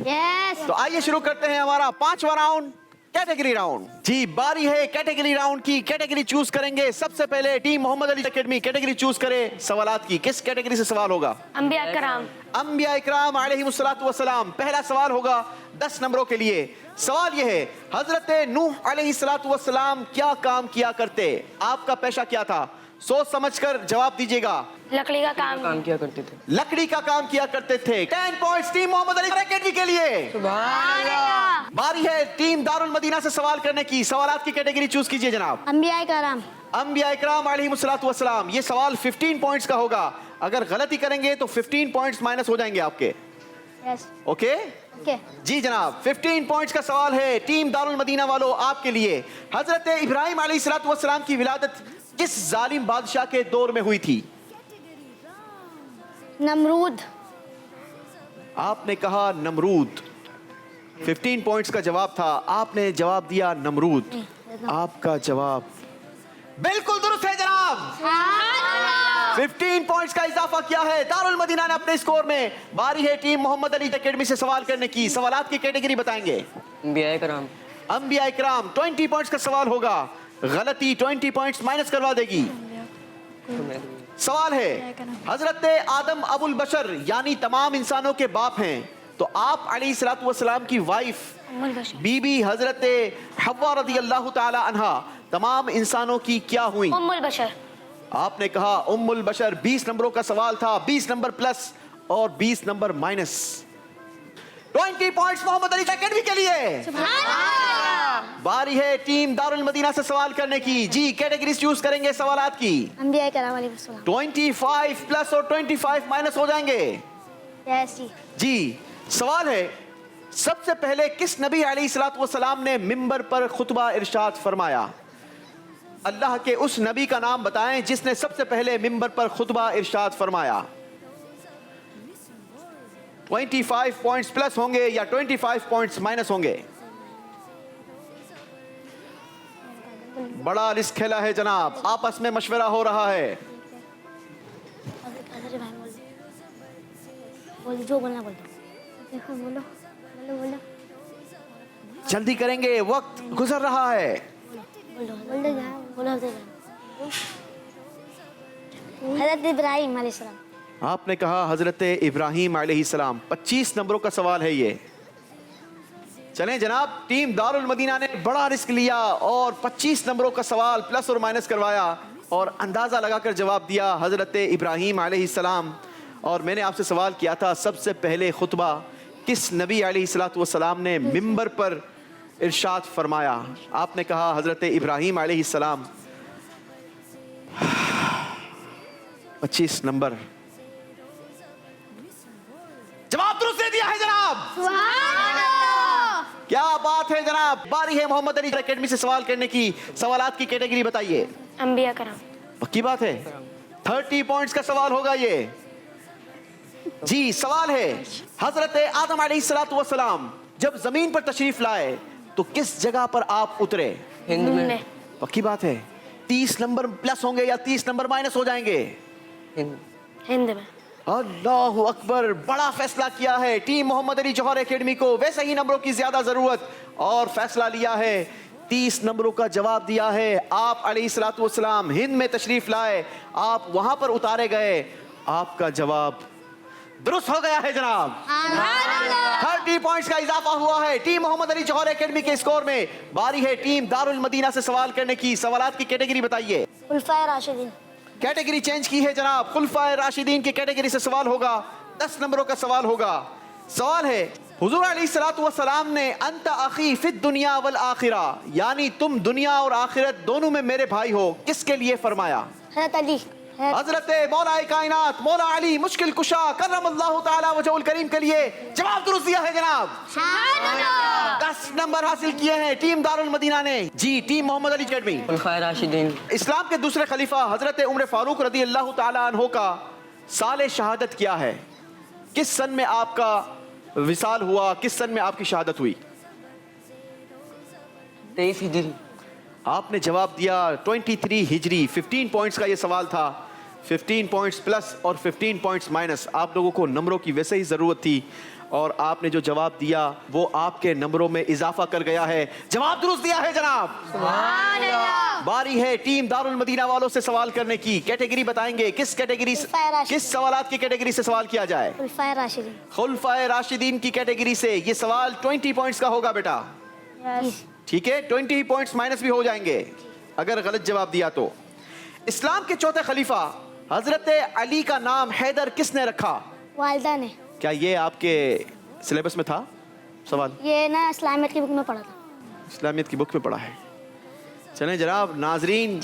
यस। तो आइए शुरू करते हैं हमारा 5वां राउंड, कैटेगरी राउंड। जी, बारी है कैटेगरी राउंड की। कैटेगरी चूज करेंगे सबसे पहले team Mohammad Ali academy. Category choose करे सवालात की। किस कैटेगरी से सवाल होगा? अंबिया कराम। अंबिया इकराम अलैहिमुस्सलातु वस्सलाम। पहला सवाल होगा 10 नंबरों के लिए। सवाल यह है, हजरत नूह अलैहिस्सलातु वस्सलाम क्या काम किया करते? आपका पेशा क्या था? सोच समझकर जवाब दीजिएगा। लकड़ी का काम किया करते थे। लकड़ी का काम किया करते थे। 10 points team Mohammad Ali academy के लिए। बारी है टीम दारुल मदीना से सवाल करने की। सवालात की कैटेगरी चूज कीजिए जनाब। अंबिया कराम। अंबिया इकराम अलैहिमुस्सलातु वस्सलाम। ये सवाल 15 पॉइंट्स का होगा। अगर गलती करेंगे तो 15 पॉइंट्स माइनस हो जाएंगे आपके। यस। Okay okay. जी जनाब, 15 पॉइंट्स का सवाल है टीम दारुल मदीना वालों आपके लिए। हजरत इब्राहिम अलैहिस्सलातु वस्सलाम की विलादत किस जालिम बादशाह के दौर में हुई थी? नमरूद। आपने कहा नमरूद। 15 पॉइंट्स का जवाब था। आपने जवाब दिया नमरूद। आपका जवाब बिल्कुल दुरुस्त है जनाब। 15 पॉइंट्स का इजाफा किया है दारुल मदीना ने अपने स्कोर में। बारी है टीम मोहम्मद अली एकेडमी से सवाल करने की। सवालात की कैटेगरी बताएंगे। अंबिया कराम। अंबिया इकराम। 20 पॉइंट्स का सवाल होगा। गलती 20 पॉइंट्स माइनस करवा देगी। सवाल है, हजरत आदम अबुल बशर यानी तमाम इंसानों के बाप हैं, तो आप अलैहिस्सलातु वस्सलाम की वाइफ बीबी हजरत हव्वा रज़ियल्लाहु ताला अन्हा तमाम इंसानों की क्या हुई? उम्मुल बशर। आपने कहा उम्मुल बशर। 20 नंबरों का सवाल था। 20 नंबर प्लस और 20 number minus. 20 points Mohammad Ali academy के लिए। बारी है टीम दारुल मदीना से सवाल करने की। जी, कैटेगरीज चूज करेंगे सवालात की। अंबिया कराम अलैहिस्सलाम। 25 प्लस और 25 माइनस हो जाएंगे। यस जी। जी, सवाल है, सबसे पहले किस नबी अलैहिस्सलातु वस्सलाम ने मिंबर पर खुतबा इरशाद फरमाया? अल्लाह के उस नबी का नाम बताएं जिसने सबसे पहले मिंबर पर खुतबा इरशाद फरमाया। 25 पॉइंट्स प्लस होंगे या 25 पॉइंट्स माइनस होंगे? बड़ा रिस्क खेला है जनाब, आपस में मशवरा हो रहा है। बोल जो बोलना बोल दो। देखो बोलो बोलो बोलो जल्दी करेंगे, वक्त गुजर रहा है। बोलो बोलो बोलो। हजरत इब्राहिम अलैहिस्सलाम। आपने कहा हजरत इब्राहिम अलैहिस्सलाम। 25 नंबरों का सवाल है ये। चलें जनाब, टीम दारुल मदीना ने बड़ा रिस्क लिया और 25 नंबरों का सवाल प्लस और माइनस करवाया और अंदाजा लगाकर जवाब दिया हजरत इब्राहिम अलैहिस्सलाम। और मैंने आपसे सवाल किया था, सबसे पहले खुतबा किस नबी अलैहिस्सलातु वस्सलाम ने मिंबर पर इरशाद फरमाया? आपने कहा हजरत इब्राहिम अलैहिस्सलाम। 25 नंबर। जवाब दुरुस्त दे दिया है जनाब। क्या बात है जनाब। बारी है मोहम्मद अली एकेडमी से सवाल करने की। सवालात की कैटेगरी बताइए। अंबिया कराम। पक्की बात है? 30 पॉइंट्स का सवाल होगा ये। जी, सवाल है, हजरत आदम अलैहिस्सलातु वस्सलाम जब जमीन पर तशरीफ लाए तो किस जगह पर आप उतरे? हिंद में। पक्की बात है? 30 नंबर प्लस होंगे या 30 नंबर माइनस हो जाएंगे? हिंद में। अल्लाहु अकबर, बड़ा फैसला किया है टीम मोहम्मद अली जौहर एकेडमी को। वैसे ही नंबरों की ज्यादा जरूरत और फैसला लिया है। 30 नंबरों का जवाब दिया है। आप अलैहिस्सलातु वस्सलाम हिंद में तशरीफ लाए, आप वहां पर उतारे गए। आपका जवाब दुरुस्त हो गया है जनाब। 30 पॉइंट्स का इजाफा हुआ है टीम मोहम्मद अली जौहर एकेडमी के स्कोर में। बारी है टीम दारुल मदीना से सवाल करने की। सवालात की कैटेगरी बताइए। खुलफाए राशिदीन। कैटेगरी चेंज की है जनाब, खुलफाए राशिदीन की कैटेगरी से सवाल होगा। 10 नंबरों का सवाल होगा। सवाल है, हुजूर अलैहिस्सलातु वस्सलाम ने अंत अखी फिद दुनिया वल आखिरा, यानी तुम दुनिया और आखिरत दोनों में मेरे भाई हो, किसके लिए फरमाया? हज़रत अली। हजरत मौला कायनात मौला अली मुश्किल कुशा करमल्लाहु ताला वजहुल करीम के लिए जवाब दुरुस्त दिया है जनाब। 10 नंबर हासिल किए हैं टीम दारुल मदीना ने। जी, टीम मोहम्मद अली अकेडमी। खुलफाए राशिदीन। इस्लाम के दूसरे खलीफा हजरत उमर फारूक रदी अल्लाह ताला अन्हो का साल शहादत क्या है? किस सन में आपका विसाल हुआ, किस सन में आपकी शहादत हुई? 23 हिजरी। आपने जवाब दिया 23 हिजरी। 15 पॉइंट्स का ये सवाल था। 15 पॉइंट्स प्लस और 15 पॉइंट्स माइनस। आप लोगों को नंबरों की वैसे ही ज़रूरत थी और आपने जो जवाब दिया वो आपके नंबरों में इजाफा कर गया है। जवाब दुरुस्त दिया है जनाब। सुभान अल्लाह। बारी है टीम दारुल मदीना वालों से सवाल करने की। कैटेगरी बताएंगे, किस कैटेगरी से, खुलफाए राशिदीन। किस सवालात की कैटेगरी से सवाल किया जाए? खुलफाए राशिदीन। खुलफाए राशिदीन की कैटेगरी से ये सवाल 20 पॉइंट्स का होगा बेटा। ठीक है, 20 पॉइंट्स माइनस भी हो जाएंगे अगर गलत जवाब दिया तो। इस्लाम के चौथे खलीफा हजरत अली का नाम हैदर किसने रखा? वालिदा ने। क्या ये आपके सिलेबस में था सवाल? ये ना इस्लामियत की बुक में पढ़ा था। इस्लामियत की बुक में पढ़ा है। चलें जनाब नाजरीन,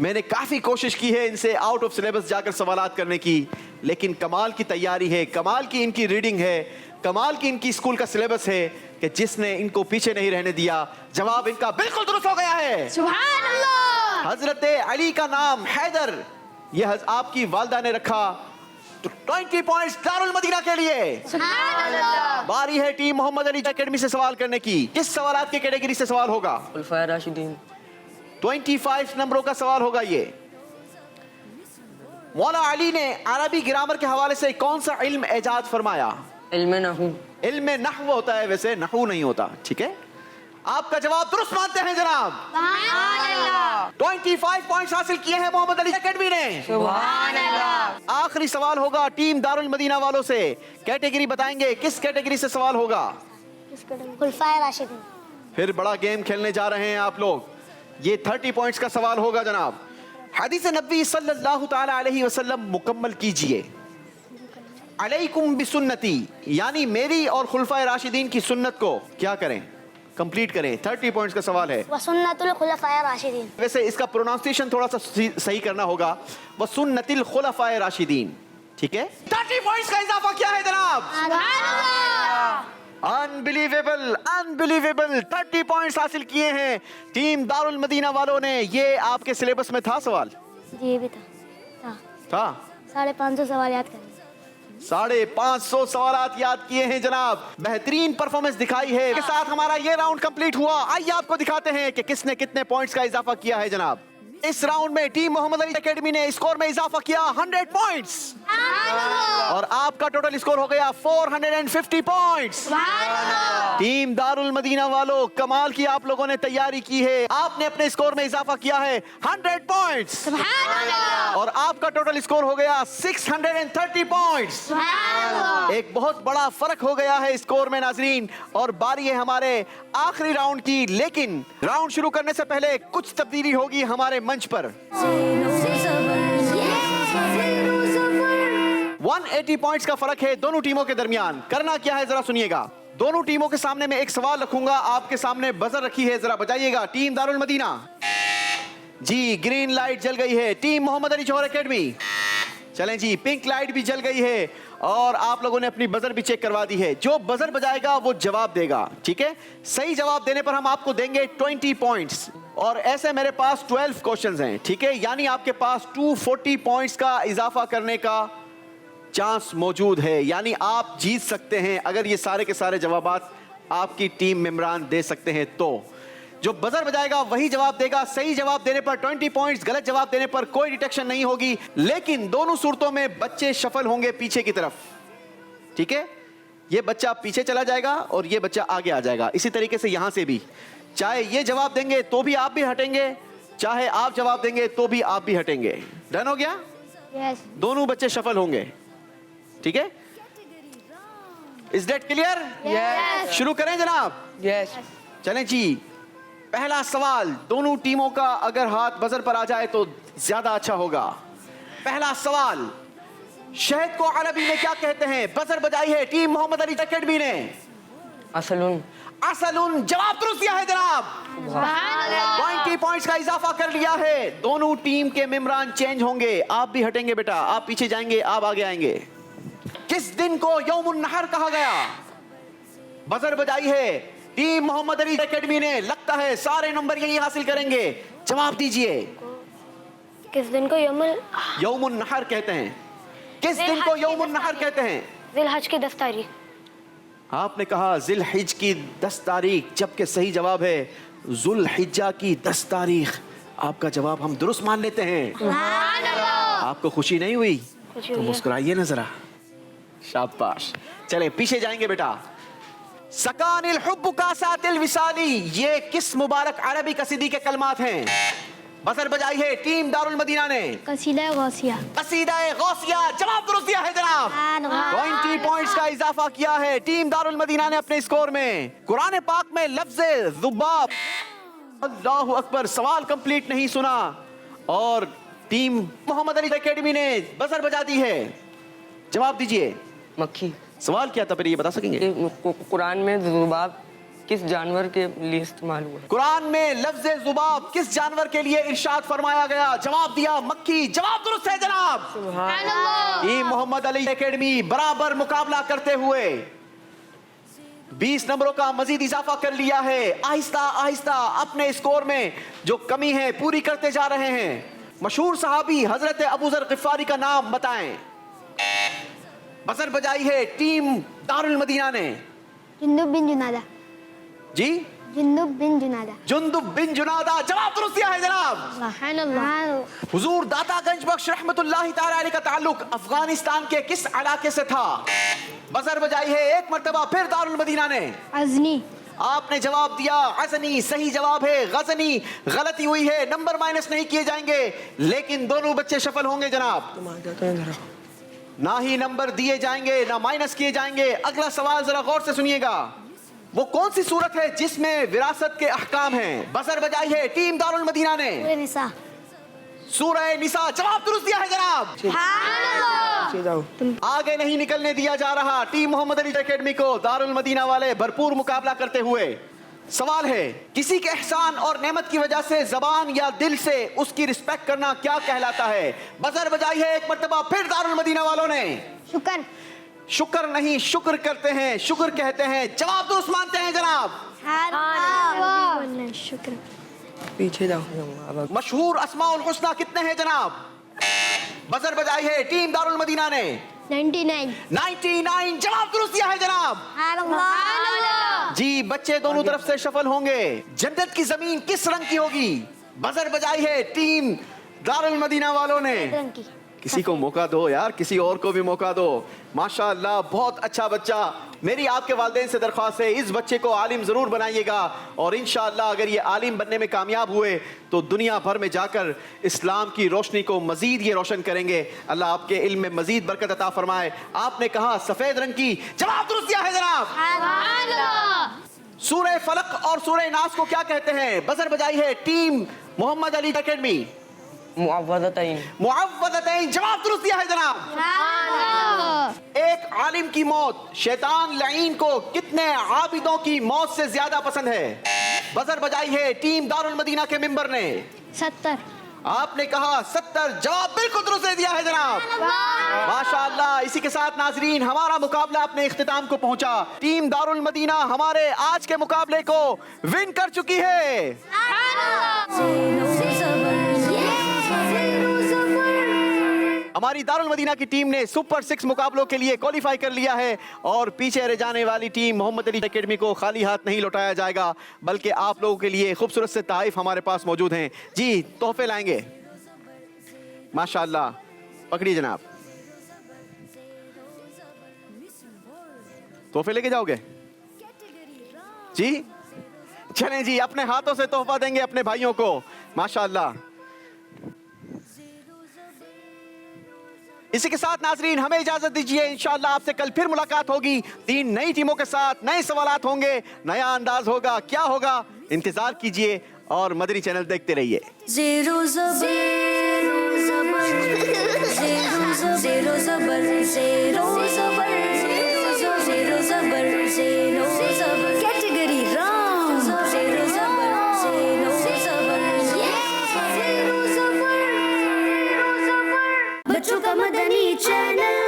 मैंने काफ़ी कोशिश की है इनसे आउट ऑफ सिलेबस जाकर सवालात करने की, लेकिन कमाल की तैयारी है, कमाल की इनकी रीडिंग है, कमाल की इनकी स्कूल का सिलेबस है कि जिसने इनको पीछे नहीं रहने दिया। जवाब इनका बिल्कुल दुरुस्त हो गया है। सुभान अल्लाह। हजरत अली का नाम हैदर ये आपकी वालदा ने रखा। तो 20 पॉइंट्स दारुल मदीना के लिए। सुभान अल्लाह। बारी है टीम मोहम्मद अली एकेडमी से सवाल करने की। किस सवालात की कैटेगरी से सवाल होगा? खुलफाए राशिदीन। 25 नंबरों का सवाल होगा ये। मौला अली ने अरबी ग्रामर के हवाले से कौन सा इल्म इजाद फरमाया? इल्म नहू। इल्म नहव होता है, वैसे नहू नहीं होता। ठीक है, आपका जवाब दुरुस्त मानते हैं जनाब। सुभान अल्लाह। 25 पॉइंट्स हासिल किए हैं मोहम्मद अली एकेडमी ने। सुभान अल्लाह। आखिरी सवाल होगा टीम दारुल मदीना वालों से। कैटेगरी बताएंगे, किस कैटेगरी से सवाल होगा? खुलफाए राशिदीन। फिर बड़ा गेम खेलने जा रहे हैं आप लोग। ये 30 पॉइंट्स का सवाल होगा जनाब। हदीस नबी सल्लल्लाहु ताला अलैहि वसल्लम मुकम्मल कीजिए। अलैकुम बिसुन्नती, यानी मेरी और खुलफाए राशिदीन की सुन्नत को क्या करें? कंप्लीट करें। 30 पॉइंट्स का सवाल है। वसुन्नतुल खुलफाए राशिदीन। वैसे इसका प्रोनाउंसिएशन थोड़ा सा सही करना होगा, वसुन्नतिल खुलफाए राशिदीन। ठीक है, 30 पॉइंट्स का इजाफा किया है जनाब। सुभान अल्लाह। Unbelievable, unbelievable. 30 पॉइंट्स हासिल किए हैं टीम दारुल मदीना वालों ने। ये आपके सिलेबस में था सवाल? जी भी था। 550 सवाल याद करें। 550 सवालात याद किए हैं जनाब। बेहतरीन परफॉर्मेंस दिखाई है। के साथ हमारा ये राउंड कंप्लीट हुआ। आइए आपको दिखाते हैं कि किसने कितने पॉइंट्स का इजाफा किया है जनाब। इस राउंड में टीम मोहम्मद अली एकेडमी ने स्कोर में इजाफा किया 100 पॉइंट्स और आपका टोटल स्कोर हो गया 450 पॉइंट्स। टीम दारुल मदीना वालों, कमाल की आप लोगों ने तैयारी की है। आपने अपने स्कोर में इजाफा किया है 100 पॉइंट्स और आपका टोटल स्कोर हो गया 630 पॉइंट्स। एक बहुत बड़ा फर्क हो गया है स्कोर में नाजरीन। और बारी है हमारे आखिरी राउंड की, लेकिन राउंड शुरू करने से पहले कुछ तब्दीली होगी हमारे मंच पर। 180 पॉइंट्स का फर्क है दोनों टीमों के दरमियान। करना क्या है जरा सुनिएगा। दोनों टीमों के सामने मैं एक सवाल रखूंगा, आपके सामने बजर रखी है, जरा बजाइएगा। टीम दारुल मदीना जी, ग्रीन लाइट जल गई है। टीम मोहम्मद अली जौहर एकेडमी, चलें जी, पिंक लाइट भी जल गई है और आप लोगों ने अपनी बजर भी चेक करवा दी है। जो बजर बजाएगा वो जवाब देगा। ठीक है, सही जवाब देने पर हम आपको देंगे 20 पॉइंट्स और ऐसे मेरे पास 12 क्वेश्चंस हैं। ठीक है, यानी आपके पास 240 पॉइंट्स का इजाफा करने का चांस मौजूद है, यानी आप जीत सकते हैं अगर ये सारे के सारे जवाबात आपकी टीम मेंबरान दे सकते हैं। तो जो बजर बजाएगा वही जवाब देगा। सही जवाब देने पर 20 पॉइंट्स, गलत जवाब देने पर कोई डिटेक्शन नहीं होगी। लेकिन दोनों सूरतों में बच्चे शफल होंगे पीछे की तरफ। ठीक है, ये बच्चा पीछे चला जाएगा और ये बच्चा आगे आ जाएगा। इसी तरीके से यहां से भी, चाहे ये जवाब देंगे तो भी आप भी हटेंगे, चाहे आप जवाब देंगे तो भी आप भी हटेंगे। डन हो गया? यस। दोनों बच्चे शफल होंगे। ठीक है, इज दैट क्लियर? यस। शुरू करें जनाब। यस। चलें जी, पहला सवाल, दोनों टीमों का अगर हाथ बजर पर आ जाए तो ज्यादा अच्छा होगा। पहला सवाल, शहद को अरबी में क्या कहते हैं? बजर बजाई है टीम मोहम्मद अली एकेडमी ने। असलुन। असलुन जवाब दुरुस्त किया है जनाब। 20 पॉइंट्स का इजाफा कर लिया है। दोनों टीम के मेंबरान चेंज होंगे। आप भी हटेंगे बेटा, आप पीछे जाएंगे, आप आगे आएंगे। किस दिन को यौमुन नहर कहा गया? बजर बजाई है टीम मोहम्मद अली एकेडमी ने। लगता है सारे नंबर यही हासिल करेंगे। जवाब दीजिए। किस दिन को यौमुन नहर कहते हैं? किस दिन को यौमुन नहर कहते हैं? जिलहज की 10 तारीख। आपने कहा जिलहिज की 10 तारीख, जबकि सही जवाब है जुलहिज्जा की 10 तारीख। आपका जवाब हम दुरुस्त मान लेते हैं। आपको खुशी नहीं हुई तो मुस्कुराइए ना जरा। शाबाश। चले पीछे जाएंगे बेटा। सकानिल हुब्बु कासातिल विसाली, ये किस मुबारक अरबी कसीदी के कलमात हैं? बजर बजाई है टीम दारुल मदीना ने। कसीदा गौसिया। कसीदा गौसिया जवाब दुरुस्त किया है जनाब। 20 पॉइंट्स का इजाफा किया है टीम दारुल मदीना ने अपने स्कोर में। कुरान पाक में लफ्ज़ ज़ुबाब, अल्लाहु अकबर, सवाल कंप्लीट नहीं सुना और टीम मोहम्मद अली एकेडमी ने बजर बजा दी है। जवाब दीजिए। मक्खी। सवाल क्या था फिर ये बता सकेंगे? कुरान में ज़ुबाब किस जानवर के लिए इस्तेमाल हुआ? कुरान में लफ्ज़ ज़ुबाब किस जानवर के लिए इरशाद फरमाया गया? जवाब दिया मक्खी। जवाब दुरुस्त है जनाब। टीम मोहम्मद अली एकेडमी बराबर मुकाबला करते हुए 20 नंबरों का मजीद इजाफा कर लिया है। आहिस्ता आहिस्ता अपने स्कोर में जो कमी है पूरी करते जा रहे हैं। मशहूर सहाबी हजरत अबू ज़र गिफ़ारी का नाम बताएं। बजर बजाई है टीम दारुल मदीना ने। जुंदुब बिन जुनादा। जी, जुंदुब बिन जुनादा। जुंदुब बिन जुनादा जवाब दुरुस्त किया है जनाब। हुजूर दातागंज बख्श रहमतुल्लाहि तआला अलैह का ताल्लुक अफगानिस्तान के किस इलाके से था? बजर बजाई है एक मर्तबा फिर दारुल मदीना ने। अजनी। आपने जवाब दिया अजनी, सही जवाब है गजनी। गलती हुई है, नंबर माइनस नहीं किए जाएंगे, लेकिन दोनों बच्चे सफल होंगे जनाब। ना ही नंबर दिए जाएंगे ना माइनस किए जाएंगे। अगला सवाल जरा गौर से सुनिएगा। वो कौन सी सूरत है जिसमें विरासत के अहकाम हैं? बजर बजाई है टीम दारुल मदीना ने। निसा। सूरह निसा जवाब दुरुस्त दिया है जनाब। आगे नहीं निकलने दिया जा रहा टीम मोहम्मद अली एकेडमी को। दारुल मदीना वाले भरपूर मुकाबला करते हुए। सवाल है, किसी के एहसान और नेमत की वजह से जबान या दिल से उसकी रिस्पेक्ट करना क्या कहलाता है? बजर बजाई है एक मर्तबा फिर दारुल मदीना वालों ने। शुक्र। शुक्र नहीं, शुक्र करते हैं, शुक्र कहते हैं। जवाब दुरुस्त मानते हैं जनाब। शुक्र। पीछे जाओ। मशहूर अस्माउल हुस्ना कितने हैं जनाब? बजर बजाई है टीम दारुल मदीना ने। 99 जवाब दुरुस्त किया है जनाब। जी, बच्चे दोनों तरफ से सफल होंगे। जन्नत की जमीन किस रंग की होगी? बजर बजाई है टीम दारुल मदीना वालों ने। किसी को मौका दो यार, किसी और को भी मौका दो। माशाअल्लाह, बहुत अच्छा बच्चा। मेरी आपके वालिदैन से दरख्वास्त है, इस बच्चे को आलिम ज़रूर बनाइएगा और इंशाअल्लाह अगर ये आलिम बनने में कामयाब हुए तो दुनिया भर में जाकर इस्लाम की रोशनी को मज़ीद ये रोशन करेंगे। अल्लाह आपके इल्म में मज़ीद बरकत अता फरमाए। आपने कहा सफ़ेद रंग की, जवाब दुरुस्त किया है जनाब। सूरह फलक और सूरह नास को क्या कहते हैं? बजर बजाई है टीम मोहम्मद अली एकेडमी। मुअव्वज़तैन जवाब दुरुस्त दिया है जनाब। एक आलिम की मौत शैतान लईन को कितने आबिदों की मौत से ज्यादा पसंद है? बजर बजाई है टीम दारुल मदीना के मेंबर ने। 70। आपने कहा 70 जवाब बिल्कुल दुरुस्त दे दिया है जनाब। माशाअल्लाह। इसी के साथ नाजरीन हमारा मुकाबला अपने इख्तिताम को पहुंचा। टीम दारुल मदीना हमारे आज के मुकाबले को विन कर चुकी है। हमारी दारुल मदीना की टीम ने सुपर 6 मुकाबलों के लिए क्वालिफाई कर लिया है और पीछे रह जाने वाली टीम मोहम्मद अली एकेडमी को खाली हाथ नहीं लौटाया जाएगा, बल्कि आप लोगों के लिए खूबसूरत से तोहफे हमारे पास मौजूद हैं। जी, तोहफे लाएंगे माशाअल्लाह। पकड़िए जनाब, तोहफे लेके जाओगे जी? चलें जी, अपने हाथों से तोहफा देंगे अपने भाइयों को। माशाअल्लाह। इसी के साथ नाजरीन हमें इजाजत दीजिए, इंशाअल्लाह आपसे कल फिर मुलाकात होगी। 3 नई टीमों के साथ नए सवालात होंगे, नया अंदाज होगा, क्या होगा इंतजार कीजिए और मदनी चैनल देखते रहिए। ज़ेरो ज़बर ज़ेरो ज़बर कैटेगरी रॉन्ग ज़ेरो ज़बर बच्चों का मदनी चैनल।